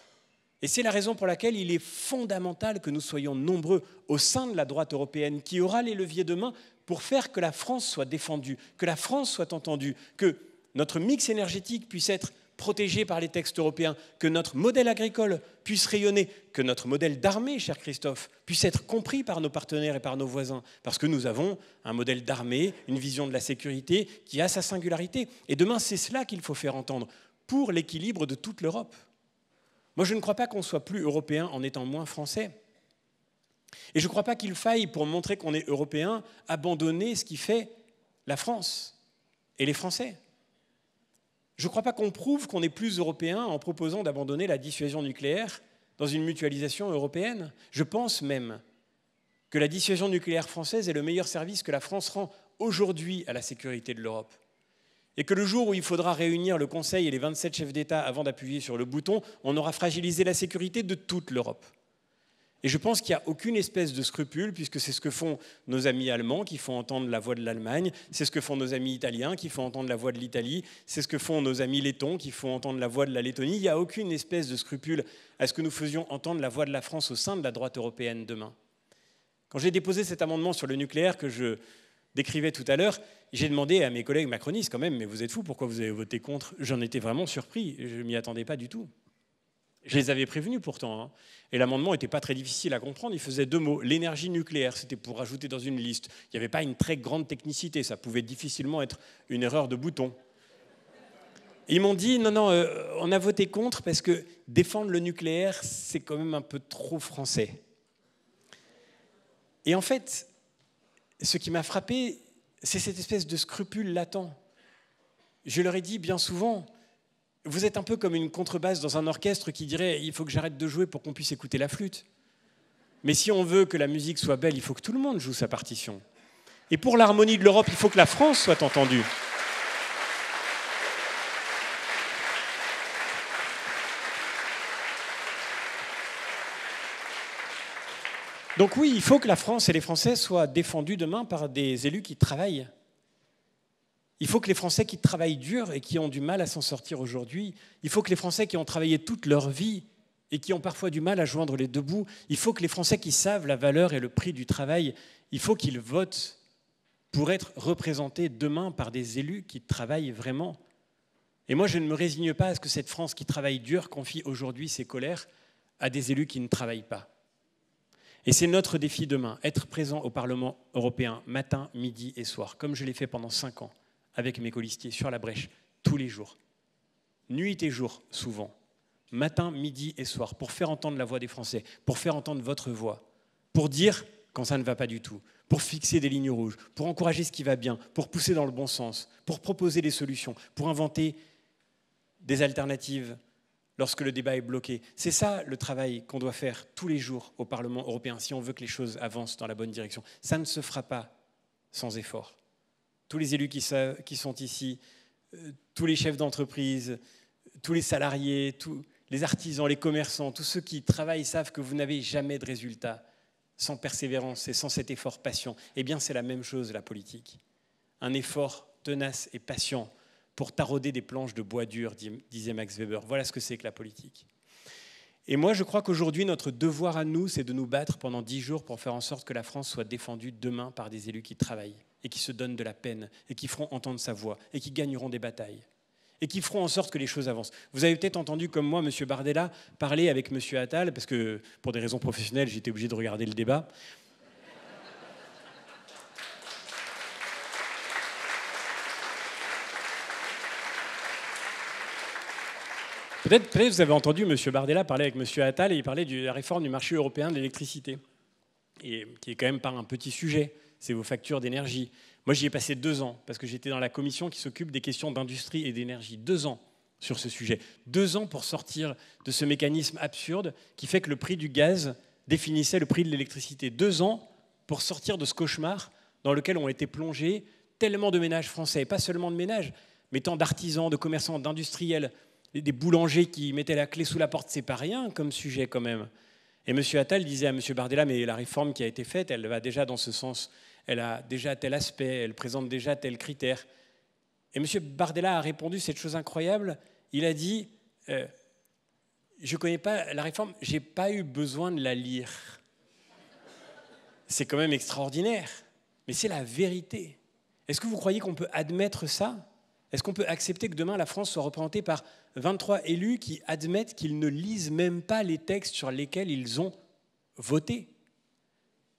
Et c'est la raison pour laquelle il est fondamental que nous soyons nombreux au sein de la droite européenne qui aura les leviers demain pour faire que la France soit défendue, que la France soit entendue, que notre mix énergétique puisse être protégé par les textes européens, que notre modèle agricole puisse rayonner, que notre modèle d'armée, cher Christophe, puisse être compris par nos partenaires et par nos voisins. Parce que nous avons un modèle d'armée, une vision de la sécurité qui a sa singularité. Et demain, c'est cela qu'il faut faire entendre pour l'équilibre de toute l'Europe. Moi, je ne crois pas qu'on soit plus européen en étant moins français. Et je ne crois pas qu'il faille, pour montrer qu'on est européen, abandonner ce qui fait la France et les Français. Je ne crois pas qu'on prouve qu'on est plus européen en proposant d'abandonner la dissuasion nucléaire dans une mutualisation européenne. Je pense même que la dissuasion nucléaire française est le meilleur service que la France rend aujourd'hui à la sécurité de l'Europe. Et que le jour où il faudra réunir le Conseil et les 27 chefs d'État avant d'appuyer sur le bouton, on aura fragilisé la sécurité de toute l'Europe. Et je pense qu'il n'y a aucune espèce de scrupule, puisque c'est ce que font nos amis allemands qui font entendre la voix de l'Allemagne, c'est ce que font nos amis italiens qui font entendre la voix de l'Italie, c'est ce que font nos amis lettons qui font entendre la voix de la Lettonie. Il n'y a aucune espèce de scrupule à ce que nous faisions entendre la voix de la France au sein de la droite européenne demain. Quand j'ai déposé cet amendement sur le nucléaire que je décrivais tout à l'heure, j'ai demandé à mes collègues macronistes quand même, mais vous êtes fous, pourquoi vous avez voté contre? J'en étais vraiment surpris, je ne m'y attendais pas du tout. Je les avais prévenus pourtant, hein. Et l'amendement n'était pas très difficile à comprendre, il faisait 2 mots. L'énergie nucléaire, c'était pour rajouter dans une liste. Il n'y avait pas une très grande technicité, ça pouvait difficilement être une erreur de bouton. Et ils m'ont dit, non, on a voté contre parce que défendre le nucléaire, c'est quand même un peu trop français. Et en fait, ce qui m'a frappé, c'est cette espèce de scrupule latent. Je leur ai dit bien souvent, vous êtes un peu comme une contrebasse dans un orchestre qui dirait « il faut que j'arrête de jouer pour qu'on puisse écouter la flûte ». Mais si on veut que la musique soit belle, il faut que tout le monde joue sa partition. Et pour l'harmonie de l'Europe, il faut que la France soit entendue. Donc oui, il faut que la France et les Français soient défendus demain par des élus qui travaillent. Il faut que les Français qui travaillent dur et qui ont du mal à s'en sortir aujourd'hui, il faut que les Français qui ont travaillé toute leur vie et qui ont parfois du mal à joindre les deux bouts, il faut que les Français qui savent la valeur et le prix du travail, il faut qu'ils votent pour être représentés demain par des élus qui travaillent vraiment. Et moi, je ne me résigne pas à ce que cette France qui travaille dur confie aujourd'hui ses colères à des élus qui ne travaillent pas. Et c'est notre défi demain, être présent au Parlement européen matin, midi et soir, comme je l'ai fait pendant 5 ans, avec mes colistiers sur la brèche, tous les jours, nuit et jour, souvent, matin, midi et soir, pour faire entendre la voix des Français, pour faire entendre votre voix, pour dire quand ça ne va pas du tout, pour fixer des lignes rouges, pour encourager ce qui va bien, pour pousser dans le bon sens, pour proposer des solutions, pour inventer des alternatives lorsque le débat est bloqué. C'est ça le travail qu'on doit faire tous les jours au Parlement européen si on veut que les choses avancent dans la bonne direction. Ça ne se fera pas sans effort. Tous les élus qui sont ici, tous les chefs d'entreprise, tous les salariés, tous les artisans, les commerçants, tous ceux qui travaillent savent que vous n'avez jamais de résultat sans persévérance et sans cet effort patient. Eh bien, c'est la même chose, la politique. Un effort tenace et patient pour tarauder des planches de bois dur, disait Max Weber. Voilà ce que c'est que la politique. Et moi, je crois qu'aujourd'hui, notre devoir à nous, c'est de nous battre pendant 10 jours pour faire en sorte que la France soit défendue demain par des élus qui travaillent et qui se donnent de la peine et qui feront entendre sa voix et qui gagneront des batailles et qui feront en sorte que les choses avancent. Vous avez peut-être entendu, comme moi, M. Bardella parler avec M. Attal, parce que pour des raisons professionnelles, j'étais obligé de regarder le débat. Peut-être vous avez entendu M. Bardella parler avec M. Attal et il parlait de la réforme du marché européen de l'électricité, et qui est quand même pas un petit sujet, c'est vos factures d'énergie. Moi, j'y ai passé 2 ans, parce que j'étais dans la commission qui s'occupe des questions d'industrie et d'énergie. 2 ans sur ce sujet. 2 ans pour sortir de ce mécanisme absurde qui fait que le prix du gaz définissait le prix de l'électricité. 2 ans pour sortir de ce cauchemar dans lequel ont été plongés tellement de ménages français, et pas seulement de ménages, mais tant d'artisans, de commerçants, d'industriels, des boulangers qui mettaient la clé sous la porte, c'est pas rien comme sujet quand même. Et M. Attal disait à M. Bardella, mais la réforme qui a été faite, elle va déjà dans ce sens, elle a déjà tel aspect, elle présente déjà tel critère. Et M. Bardella a répondu cette chose incroyable, il a dit, je ne connais pas la réforme, je n'ai pas eu besoin de la lire. C'est quand même extraordinaire, mais c'est la vérité. Est-ce que vous croyez qu'on peut admettre ça ? Est-ce qu'on peut accepter que demain la France soit représentée par 23 élus qui admettent qu'ils ne lisent même pas les textes sur lesquels ils ont voté ?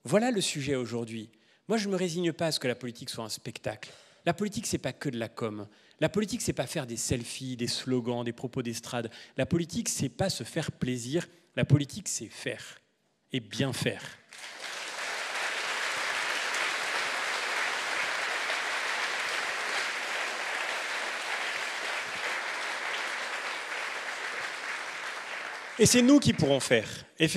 Voilà le sujet aujourd'hui. Moi, je ne me résigne pas à ce que la politique soit un spectacle. La politique, ce n'est pas que de la com. La politique, ce n'est pas faire des selfies, des slogans, des propos d'estrade. La politique, ce n'est pas se faire plaisir. La politique, c'est faire. Et bien faire. Et c'est nous qui pourrons faire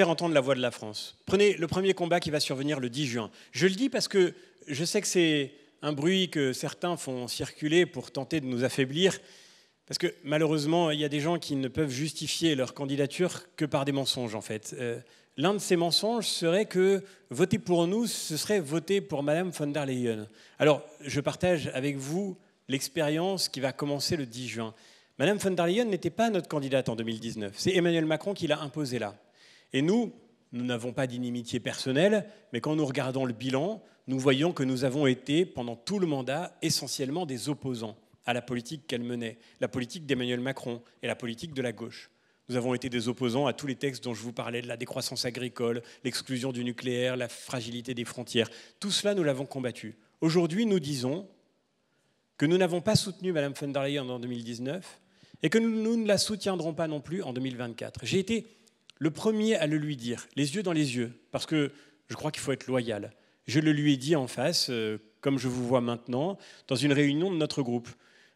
entendre la voix de la France. Prenez le premier combat qui va survenir le 10 juin. Je le dis parce que je sais que c'est un bruit que certains font circuler pour tenter de nous affaiblir, parce que malheureusement, il y a des gens qui ne peuvent justifier leur candidature que par des mensonges, en fait. L'un de ces mensonges serait que voter pour nous, ce serait voter pour Madame von der Leyen. Alors, je partage avec vous l'expérience qui va commencer le 10 juin. Madame von der Leyen n'était pas notre candidate en 2019. C'est Emmanuel Macron qui l'a imposée là. Et nous n'avons pas d'inimitié personnelle, mais quand nous regardons le bilan, nous voyons que nous avons été, pendant tout le mandat, essentiellement des opposants à la politique qu'elle menait, la politique d'Emmanuel Macron et la politique de la gauche. Nous avons été des opposants à tous les textes dont je vous parlais, de la décroissance agricole, l'exclusion du nucléaire, la fragilité des frontières. Tout cela, nous l'avons combattu. Aujourd'hui, nous disons que nous n'avons pas soutenu Mme von der Leyen en 2019 et que nous ne la soutiendrons pas non plus en 2024. J'ai été le premier à le lui dire, les yeux dans les yeux, parce que je crois qu'il faut être loyal. Je le lui ai dit en face, comme je vous vois maintenant, dans une réunion de notre groupe.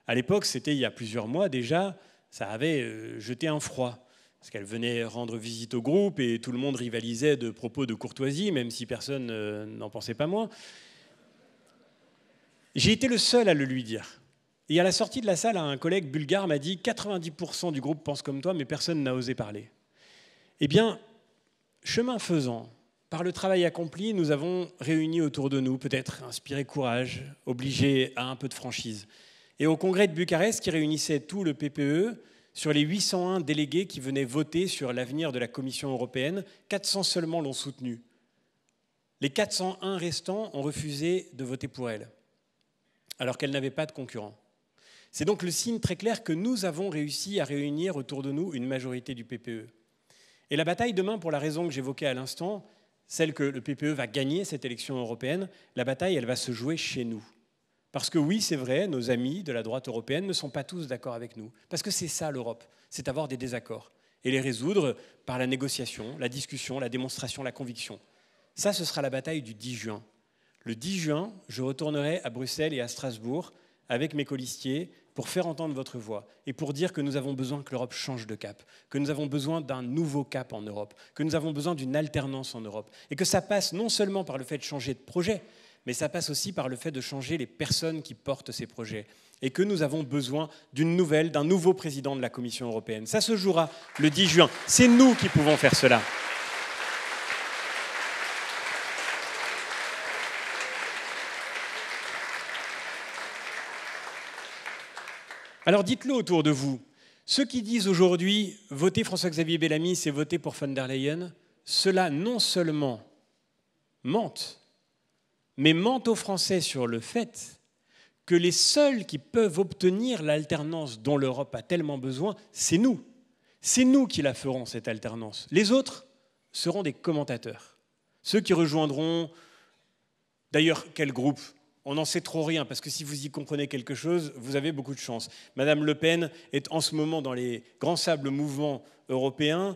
À l'époque, c'était il y a plusieurs mois déjà, ça avait jeté un froid, parce qu'elle venait rendre visite au groupe et tout le monde rivalisait de propos de courtoisie, même si personne n'en pensait pas moins. J'ai été le seul à le lui dire. Et à la sortie de la salle, un collègue bulgare m'a dit « 90% du groupe pense comme toi, mais personne n'a osé parler ». Eh bien, chemin faisant, par le travail accompli, nous avons réuni autour de nous, peut-être inspiré courage, obligé à un peu de franchise. Et au congrès de Bucarest, qui réunissait tout le PPE, sur les 801 délégués qui venaient voter sur l'avenir de la Commission européenne, 400 seulement l'ont soutenue. Les 401 restants ont refusé de voter pour elle, alors qu'elle n'avait pas de concurrent. C'est donc le signe très clair que nous avons réussi à réunir autour de nous une majorité du PPE. Et la bataille demain, pour la raison que j'évoquais à l'instant, celle que le PPE va gagner cette élection européenne, la bataille, elle va se jouer chez nous. Parce que oui, c'est vrai, nos amis de la droite européenne ne sont pas tous d'accord avec nous. Parce que c'est ça l'Europe, c'est avoir des désaccords. Et les résoudre par la négociation, la discussion, la démonstration, la conviction. Ça, ce sera la bataille du 10 juin. Le 10 juin, je retournerai à Bruxelles et à Strasbourg avec mes colistiers pour faire entendre votre voix et pour dire que nous avons besoin que l'Europe change de cap, que nous avons besoin d'un nouveau cap en Europe, que nous avons besoin d'une alternance en Europe et que ça passe non seulement par le fait de changer de projet, mais ça passe aussi par le fait de changer les personnes qui portent ces projets et que nous avons besoin d'un nouveau président de la Commission européenne. Ça se jouera le 10 juin. C'est nous qui pouvons faire cela. Alors dites-le autour de vous. Ceux qui disent aujourd'hui « voter François-Xavier Bellamy, c'est voter pour von der Leyen », cela non seulement mentent, mais mentent aux Français sur le fait que les seuls qui peuvent obtenir l'alternance dont l'Europe a tellement besoin, c'est nous. C'est nous qui la ferons, cette alternance. Les autres seront des commentateurs. Ceux qui rejoindront, d'ailleurs, quel groupe ? On n'en sait trop rien, parce que si vous y comprenez quelque chose, vous avez beaucoup de chance. Madame Le Pen est en ce moment dans les grands sables mouvements européens.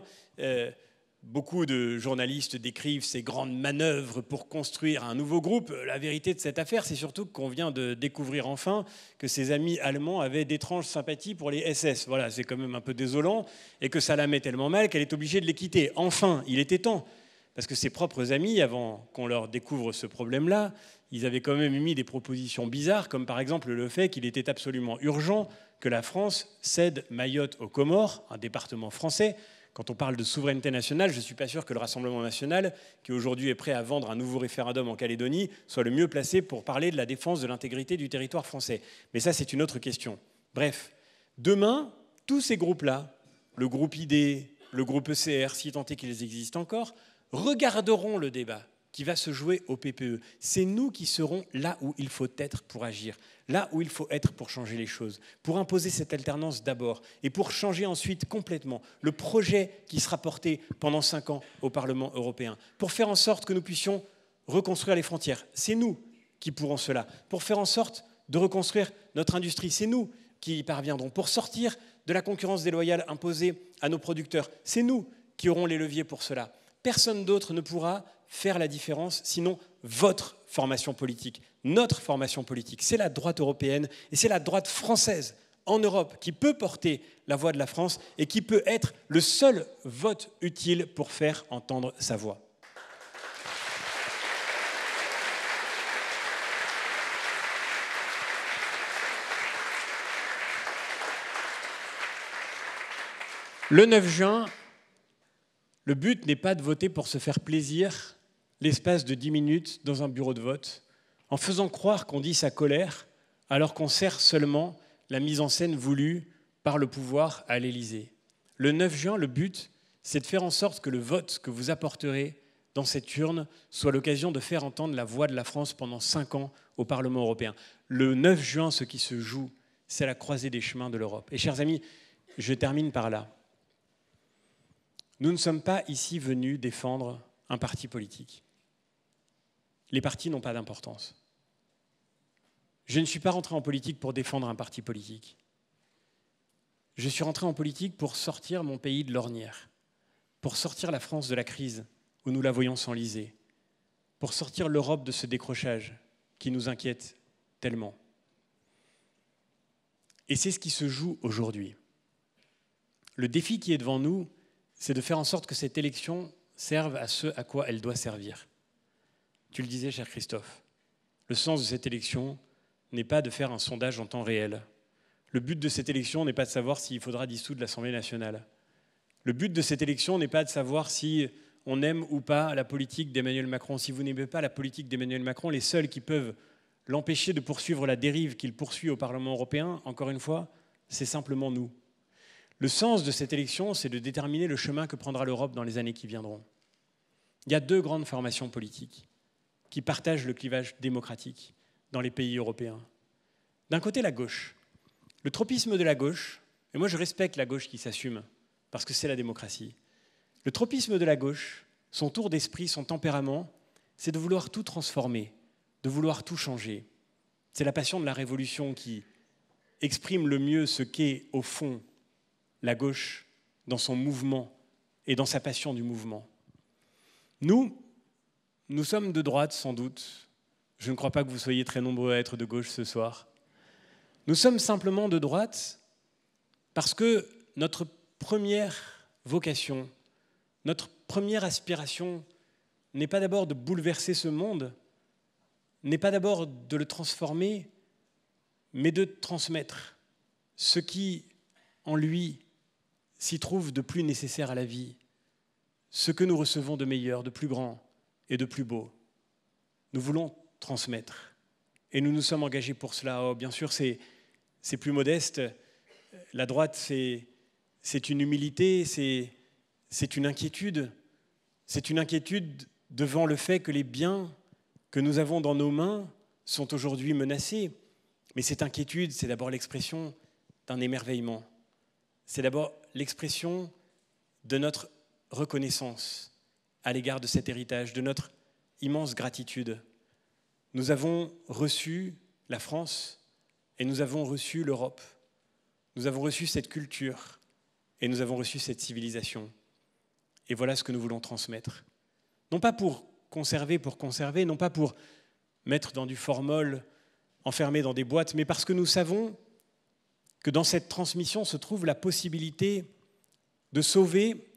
Beaucoup de journalistes décrivent ces grandes manœuvres pour construire un nouveau groupe. La vérité de cette affaire, c'est surtout qu'on vient de découvrir enfin que ses amis allemands avaient d'étranges sympathies pour les SS. Voilà, c'est quand même un peu désolant, et que ça la met tellement mal qu'elle est obligée de les quitter. Enfin, il était temps, parce que ses propres amis, avant qu'on leur découvre ce problème-là, ils avaient quand même émis des propositions bizarres, comme par exemple le fait qu'il était absolument urgent que la France cède Mayotte aux Comores, un département français. Quand on parle de souveraineté nationale, je ne suis pas sûr que le Rassemblement national, qui aujourd'hui est prêt à vendre un nouveau référendum en Calédonie, soit le mieux placé pour parler de la défense de l'intégrité du territoire français. Mais ça, c'est une autre question. Bref, demain, tous ces groupes-là, le groupe ID, le groupe ECR, si tant est qu'ils existent encore, regarderont le débat qui va se jouer au PPE. C'est nous qui serons là où il faut être pour agir, là où il faut être pour changer les choses, pour imposer cette alternance d'abord, et pour changer ensuite complètement le projet qui sera porté pendant 5 ans au Parlement européen, pour faire en sorte que nous puissions reconstruire les frontières. C'est nous qui pourrons cela, pour faire en sorte de reconstruire notre industrie. C'est nous qui y parviendrons, pour sortir de la concurrence déloyale imposée à nos producteurs. C'est nous qui aurons les leviers pour cela. Personne d'autre ne pourra faire la différence, sinon votre formation politique, notre formation politique. C'est la droite européenne et c'est la droite française en Europe qui peut porter la voix de la France et qui peut être le seul vote utile pour faire entendre sa voix. Le 9 juin, le but n'est pas de voter pour se faire plaisir l'espace de 10 minutes dans un bureau de vote, en faisant croire qu'on dit sa colère, alors qu'on sert seulement la mise en scène voulue par le pouvoir à l'Élysée. Le 9 juin, le but, c'est de faire en sorte que le vote que vous apporterez dans cette urne soit l'occasion de faire entendre la voix de la France pendant 5 ans au Parlement européen. Le 9 juin, ce qui se joue, c'est la croisée des chemins de l'Europe. Et chers amis, je termine par là. Nous ne sommes pas ici venus défendre un parti politique. Les partis n'ont pas d'importance. Je ne suis pas rentré en politique pour défendre un parti politique. Je suis rentré en politique pour sortir mon pays de l'ornière, pour sortir la France de la crise où nous la voyons s'enliser, pour sortir l'Europe de ce décrochage qui nous inquiète tellement. Et c'est ce qui se joue aujourd'hui. Le défi qui est devant nous, c'est de faire en sorte que cette élection serve à ce à quoi elle doit servir. Tu le disais, cher Christophe, le sens de cette élection n'est pas de faire un sondage en temps réel. Le but de cette élection n'est pas de savoir s'il faudra dissoudre l'Assemblée nationale. Le but de cette élection n'est pas de savoir si on aime ou pas la politique d'Emmanuel Macron. Si vous n'aimez pas la politique d'Emmanuel Macron, les seuls qui peuvent l'empêcher de poursuivre la dérive qu'il poursuit au Parlement européen, encore une fois, c'est simplement nous. Le sens de cette élection, c'est de déterminer le chemin que prendra l'Europe dans les années qui viendront. Il y a 2 grandes formations politiques qui partagent le clivage démocratique dans les pays européens. D'un côté, la gauche. Le tropisme de la gauche, et moi je respecte la gauche qui s'assume, parce que c'est la démocratie. Le tropisme de la gauche, son tour d'esprit, son tempérament, c'est de vouloir tout transformer, de vouloir tout changer. C'est la passion de la révolution qui exprime le mieux ce qu'est, au fond, la gauche dans son mouvement et dans sa passion du mouvement. Nous sommes de droite sans doute. Je ne crois pas que vous soyez très nombreux à être de gauche ce soir. Nous sommes simplement de droite parce que notre première vocation, notre première aspiration n'est pas d'abord de bouleverser ce monde, n'est pas d'abord de le transformer, mais de transmettre ce qui, en lui, s'y trouve de plus nécessaire à la vie, ce que nous recevons de meilleur, de plus grand et de plus beau. Nous voulons transmettre. Et nous nous sommes engagés pour cela. Oh, bien sûr, c'est plus modeste. La droite, c'est une humilité, c'est une inquiétude. C'est une inquiétude devant le fait que les biens que nous avons dans nos mains sont aujourd'hui menacés. Mais cette inquiétude, c'est d'abord l'expression d'un émerveillement. C'est d'abord l'expression de notre reconnaissance à l'égard de cet héritage, de notre immense gratitude. Nous avons reçu la France et nous avons reçu l'Europe. Nous avons reçu cette culture et nous avons reçu cette civilisation. Et voilà ce que nous voulons transmettre. Non pas pour conserver, non pas pour mettre dans du formol, enfermer dans des boîtes, mais parce que nous savons que dans cette transmission se trouve la possibilité de sauver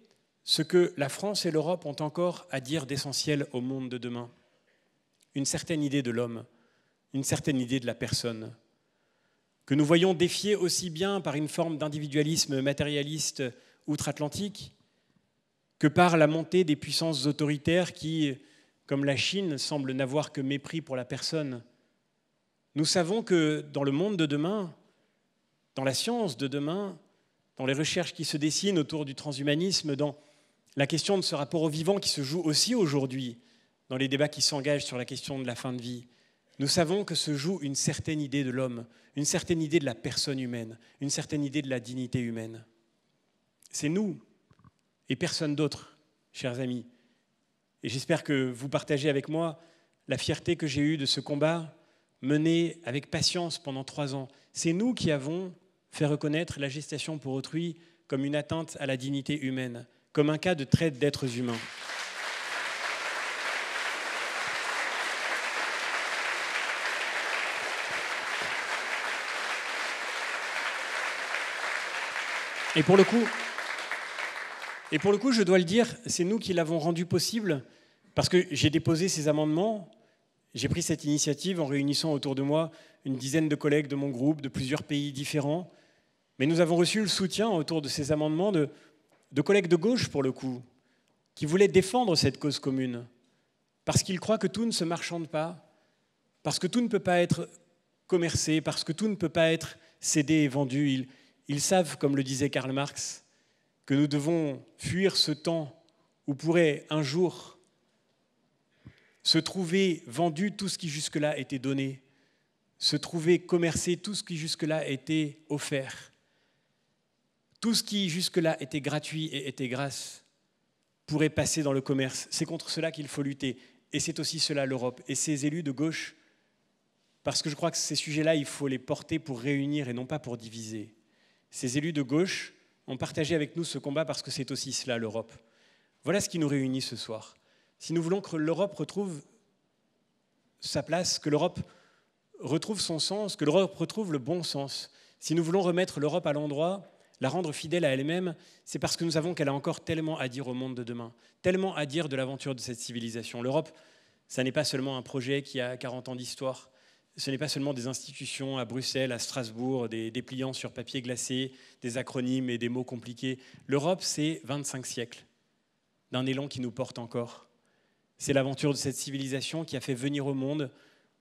ce que la France et l'Europe ont encore à dire d'essentiel au monde de demain. Une certaine idée de l'homme, une certaine idée de la personne, que nous voyons défier aussi bien par une forme d'individualisme matérialiste outre-Atlantique que par la montée des puissances autoritaires qui, comme la Chine, semblent n'avoir que mépris pour la personne. Nous savons que dans le monde de demain, dans la science de demain, dans les recherches qui se dessinent autour du transhumanisme, dans la question de ce rapport au vivant qui se joue aussi aujourd'hui, dans les débats qui s'engagent sur la question de la fin de vie, nous savons que se joue une certaine idée de l'homme, une certaine idée de la personne humaine, une certaine idée de la dignité humaine. C'est nous et personne d'autre, chers amis. Et j'espère que vous partagez avec moi la fierté que j'ai eue de ce combat mené avec patience pendant 3 ans. C'est nous qui avons fait reconnaître la gestation pour autrui comme une atteinte à la dignité humaine, comme un cas de traite d'êtres humains. Et pour le coup, je dois le dire, c'est nous qui l'avons rendu possible, parce que j'ai déposé ces amendements, j'ai pris cette initiative en réunissant autour de moi une dizaine de collègues de mon groupe, de plusieurs pays différents, mais nous avons reçu le soutien autour de ces amendements de collègues de gauche, pour le coup, qui voulaient défendre cette cause commune, parce qu'ils croient que tout ne se marchande pas, parce que tout ne peut pas être commercé, parce que tout ne peut pas être cédé et vendu. Ils savent, comme le disait Karl Marx, que nous devons fuir ce temps où pourrait un jour se trouver vendu tout ce qui jusque-là était donné, se trouver commercé tout ce qui jusque-là était offert, tout ce qui jusque-là était gratuit et était grâce pourrait passer dans le commerce. C'est contre cela qu'il faut lutter. Et c'est aussi cela l'Europe. Et ces élus de gauche, parce que je crois que ces sujets-là, il faut les porter pour réunir et non pas pour diviser. Ces élus de gauche ont partagé avec nous ce combat parce que c'est aussi cela l'Europe. Voilà ce qui nous réunit ce soir. Si nous voulons que l'Europe retrouve sa place, que l'Europe retrouve son sens, que l'Europe retrouve le bon sens, si nous voulons remettre l'Europe à l'endroit, la rendre fidèle à elle-même, c'est parce que nous savons qu'elle a encore tellement à dire au monde de demain, tellement à dire de l'aventure de cette civilisation. L'Europe, ça n'est pas seulement un projet qui a 40 ans d'histoire, ce n'est pas seulement des institutions à Bruxelles, à Strasbourg, des dépliants sur papier glacé, des acronymes et des mots compliqués. L'Europe, c'est 25 siècles d'un élan qui nous porte encore. C'est l'aventure de cette civilisation qui a fait venir au monde,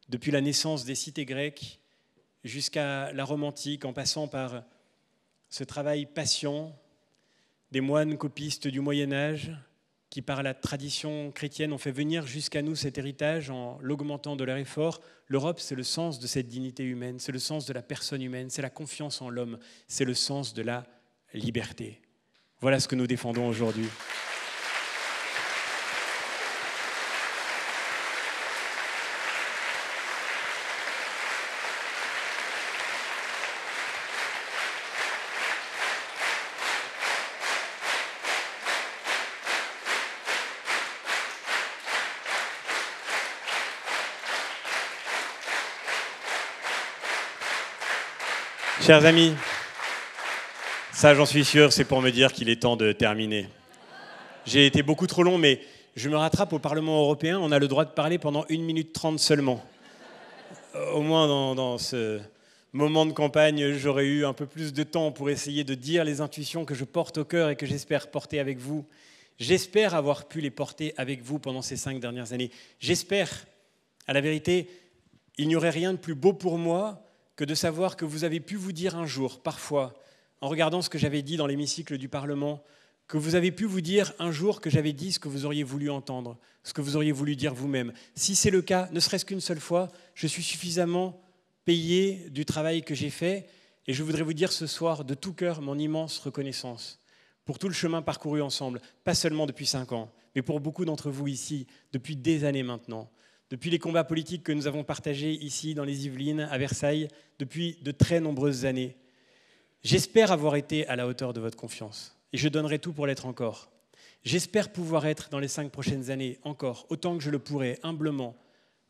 depuis la naissance des cités grecques jusqu'à la Rome antique, en passant par ce travail patient des moines copistes du Moyen-Âge qui, par la tradition chrétienne, ont fait venir jusqu'à nous cet héritage en l'augmentant de leur effort. L'Europe, c'est le sens de cette dignité humaine, c'est le sens de la personne humaine, c'est la confiance en l'homme, c'est le sens de la liberté. Voilà ce que nous défendons aujourd'hui. Chers amis, ça j'en suis sûr, c'est pour me dire qu'il est temps de terminer. J'ai été beaucoup trop long, mais je me rattrape au Parlement européen. On a le droit de parler pendant 1 minute 30 seulement. Au moins dans ce moment de campagne, j'aurais eu un peu plus de temps pour essayer de dire les intuitions que je porte au cœur et que j'espère porter avec vous. J'espère avoir pu les porter avec vous pendant ces 5 dernières années. J'espère, à la vérité, il n'y aurait rien de plus beau pour moi que de savoir que vous avez pu vous dire un jour, parfois, en regardant ce que j'avais dit dans l'hémicycle du Parlement, que vous avez pu vous dire un jour que j'avais dit ce que vous auriez voulu entendre, ce que vous auriez voulu dire vous-même. Si c'est le cas, ne serait-ce qu'une seule fois, je suis suffisamment payé du travail que j'ai fait et je voudrais vous dire ce soir de tout cœur mon immense reconnaissance pour tout le chemin parcouru ensemble, pas seulement depuis 5 ans, mais pour beaucoup d'entre vous ici, depuis des années maintenant. Depuis les combats politiques que nous avons partagés ici dans les Yvelines, à Versailles, depuis de très nombreuses années. J'espère avoir été à la hauteur de votre confiance et je donnerai tout pour l'être encore. J'espère pouvoir être dans les 5 prochaines années encore, autant que je le pourrai, humblement,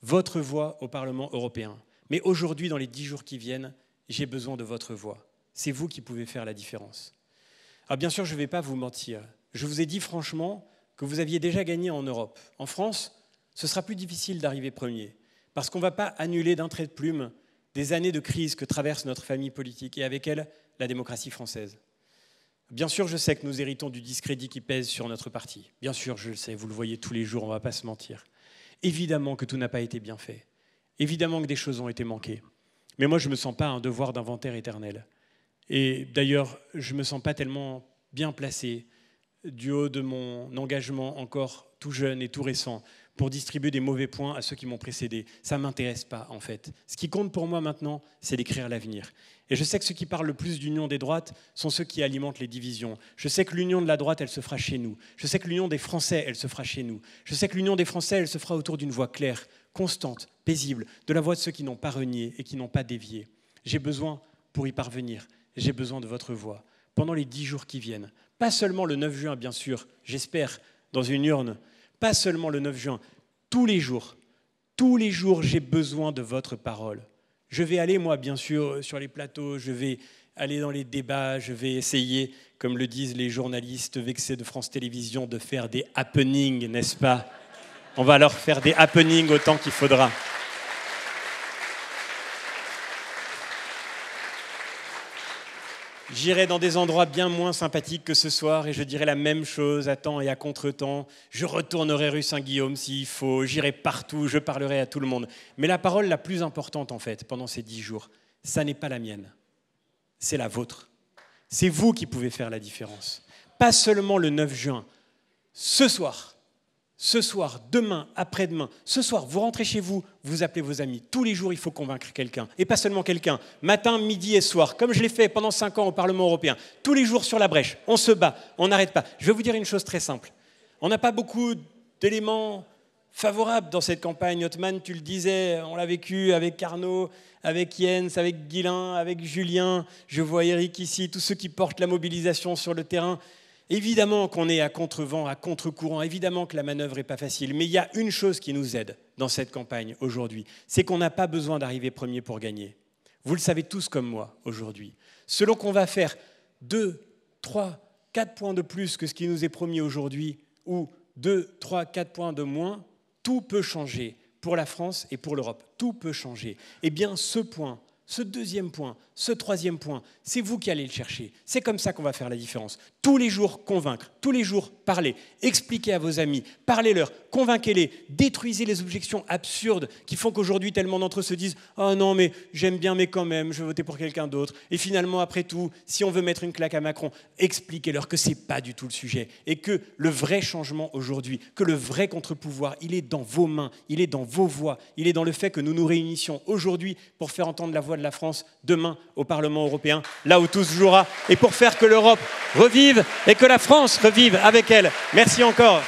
votre voix au Parlement européen. Mais aujourd'hui, dans les 10 jours qui viennent, j'ai besoin de votre voix. C'est vous qui pouvez faire la différence. Alors bien sûr, je ne vais pas vous mentir. Je vous ai dit franchement que vous aviez déjà gagné en Europe. En France, ce sera plus difficile d'arriver premier, parce qu'on ne va pas annuler d'un trait de plume des années de crise que traverse notre famille politique et avec elle, la démocratie française. Bien sûr, je sais que nous héritons du discrédit qui pèse sur notre parti. Bien sûr, je le sais, vous le voyez tous les jours, on ne va pas se mentir. Évidemment que tout n'a pas été bien fait. Évidemment que des choses ont été manquées. Mais moi, je ne me sens pas un devoir d'inventaire éternel. Et d'ailleurs, je ne me sens pas tellement bien placé du haut de mon engagement encore tout jeune et tout récent pour distribuer des mauvais points à ceux qui m'ont précédé. Ça ne m'intéresse pas, en fait. Ce qui compte pour moi maintenant, c'est d'écrire l'avenir. Et je sais que ceux qui parlent le plus d'union des droites sont ceux qui alimentent les divisions. Je sais que l'union de la droite, elle se fera chez nous. Je sais que l'union des Français, elle se fera chez nous. Je sais que l'union des Français, elle se fera autour d'une voix claire, constante, paisible, de la voix de ceux qui n'ont pas renié et qui n'ont pas dévié. J'ai besoin, pour y parvenir, j'ai besoin de votre voix. Pendant les 10 jours qui viennent, pas seulement le 9 juin, bien sûr, j'espère, dans une urne, pas seulement le 9 juin, tous les jours, j'ai besoin de votre parole. Je vais aller, moi, bien sûr, sur les plateaux, je vais aller dans les débats, je vais essayer, comme le disent les journalistes vexés de France Télévisions, de faire des happenings, n'est-ce pas? On va leur faire des happenings autant qu'il faudra. J'irai dans des endroits bien moins sympathiques que ce soir et je dirai la même chose à temps et à contre-temps. Je retournerai rue Saint-Guillaume s'il faut, j'irai partout, je parlerai à tout le monde. Mais la parole la plus importante, en fait, pendant ces 10 jours, ça n'est pas la mienne, c'est la vôtre. C'est vous qui pouvez faire la différence. Pas seulement le 9 juin, ce soir, demain, après-demain, ce soir, vous rentrez chez vous, vous appelez vos amis. Tous les jours, il faut convaincre quelqu'un. Et pas seulement quelqu'un. Matin, midi et soir, comme je l'ai fait pendant 5 ans au Parlement européen. Tous les jours sur la brèche, on se bat, on n'arrête pas. Je vais vous dire une chose très simple. On n'a pas beaucoup d'éléments favorables dans cette campagne. Othman, tu le disais, on l'a vécu avec Arnaud, avec Jens, avec Guylain, avec Julien. Je vois Eric ici, tous ceux qui portent la mobilisation sur le terrain. Évidemment qu'on est à contre-vent, à contre-courant, évidemment que la manœuvre n'est pas facile, mais il y a une chose qui nous aide dans cette campagne aujourd'hui, c'est qu'on n'a pas besoin d'arriver premier pour gagner. Vous le savez tous comme moi aujourd'hui. Selon qu'on va faire 2, 3, 4 points de plus que ce qui nous est promis aujourd'hui, ou 2, 3, 4 points de moins, tout peut changer pour la France et pour l'Europe. Tout peut changer. Eh bien, ce point, ce deuxième point, ce troisième point, c'est vous qui allez le chercher. C'est comme ça qu'on va faire la différence. Tous les jours, convaincre. Tous les jours, parler. Expliquez à vos amis. Parlez-leur. Convainquez-les. Détruisez les objections absurdes qui font qu'aujourd'hui, tellement d'entre eux se disent « Oh non, mais j'aime bien, mais quand même, je vais voter pour quelqu'un d'autre. » Et finalement, après tout, si on veut mettre une claque à Macron, expliquez-leur que ce n'est pas du tout le sujet. Et que le vrai changement aujourd'hui, que le vrai contre-pouvoir, il est dans vos mains, il est dans vos voix, il est dans le fait que nous nous réunissions aujourd'hui pour faire entendre la voix de la France demain au Parlement européen, là où tout se jouera, et pour faire que l'Europe revive et que la France revive avec elle. Merci encore.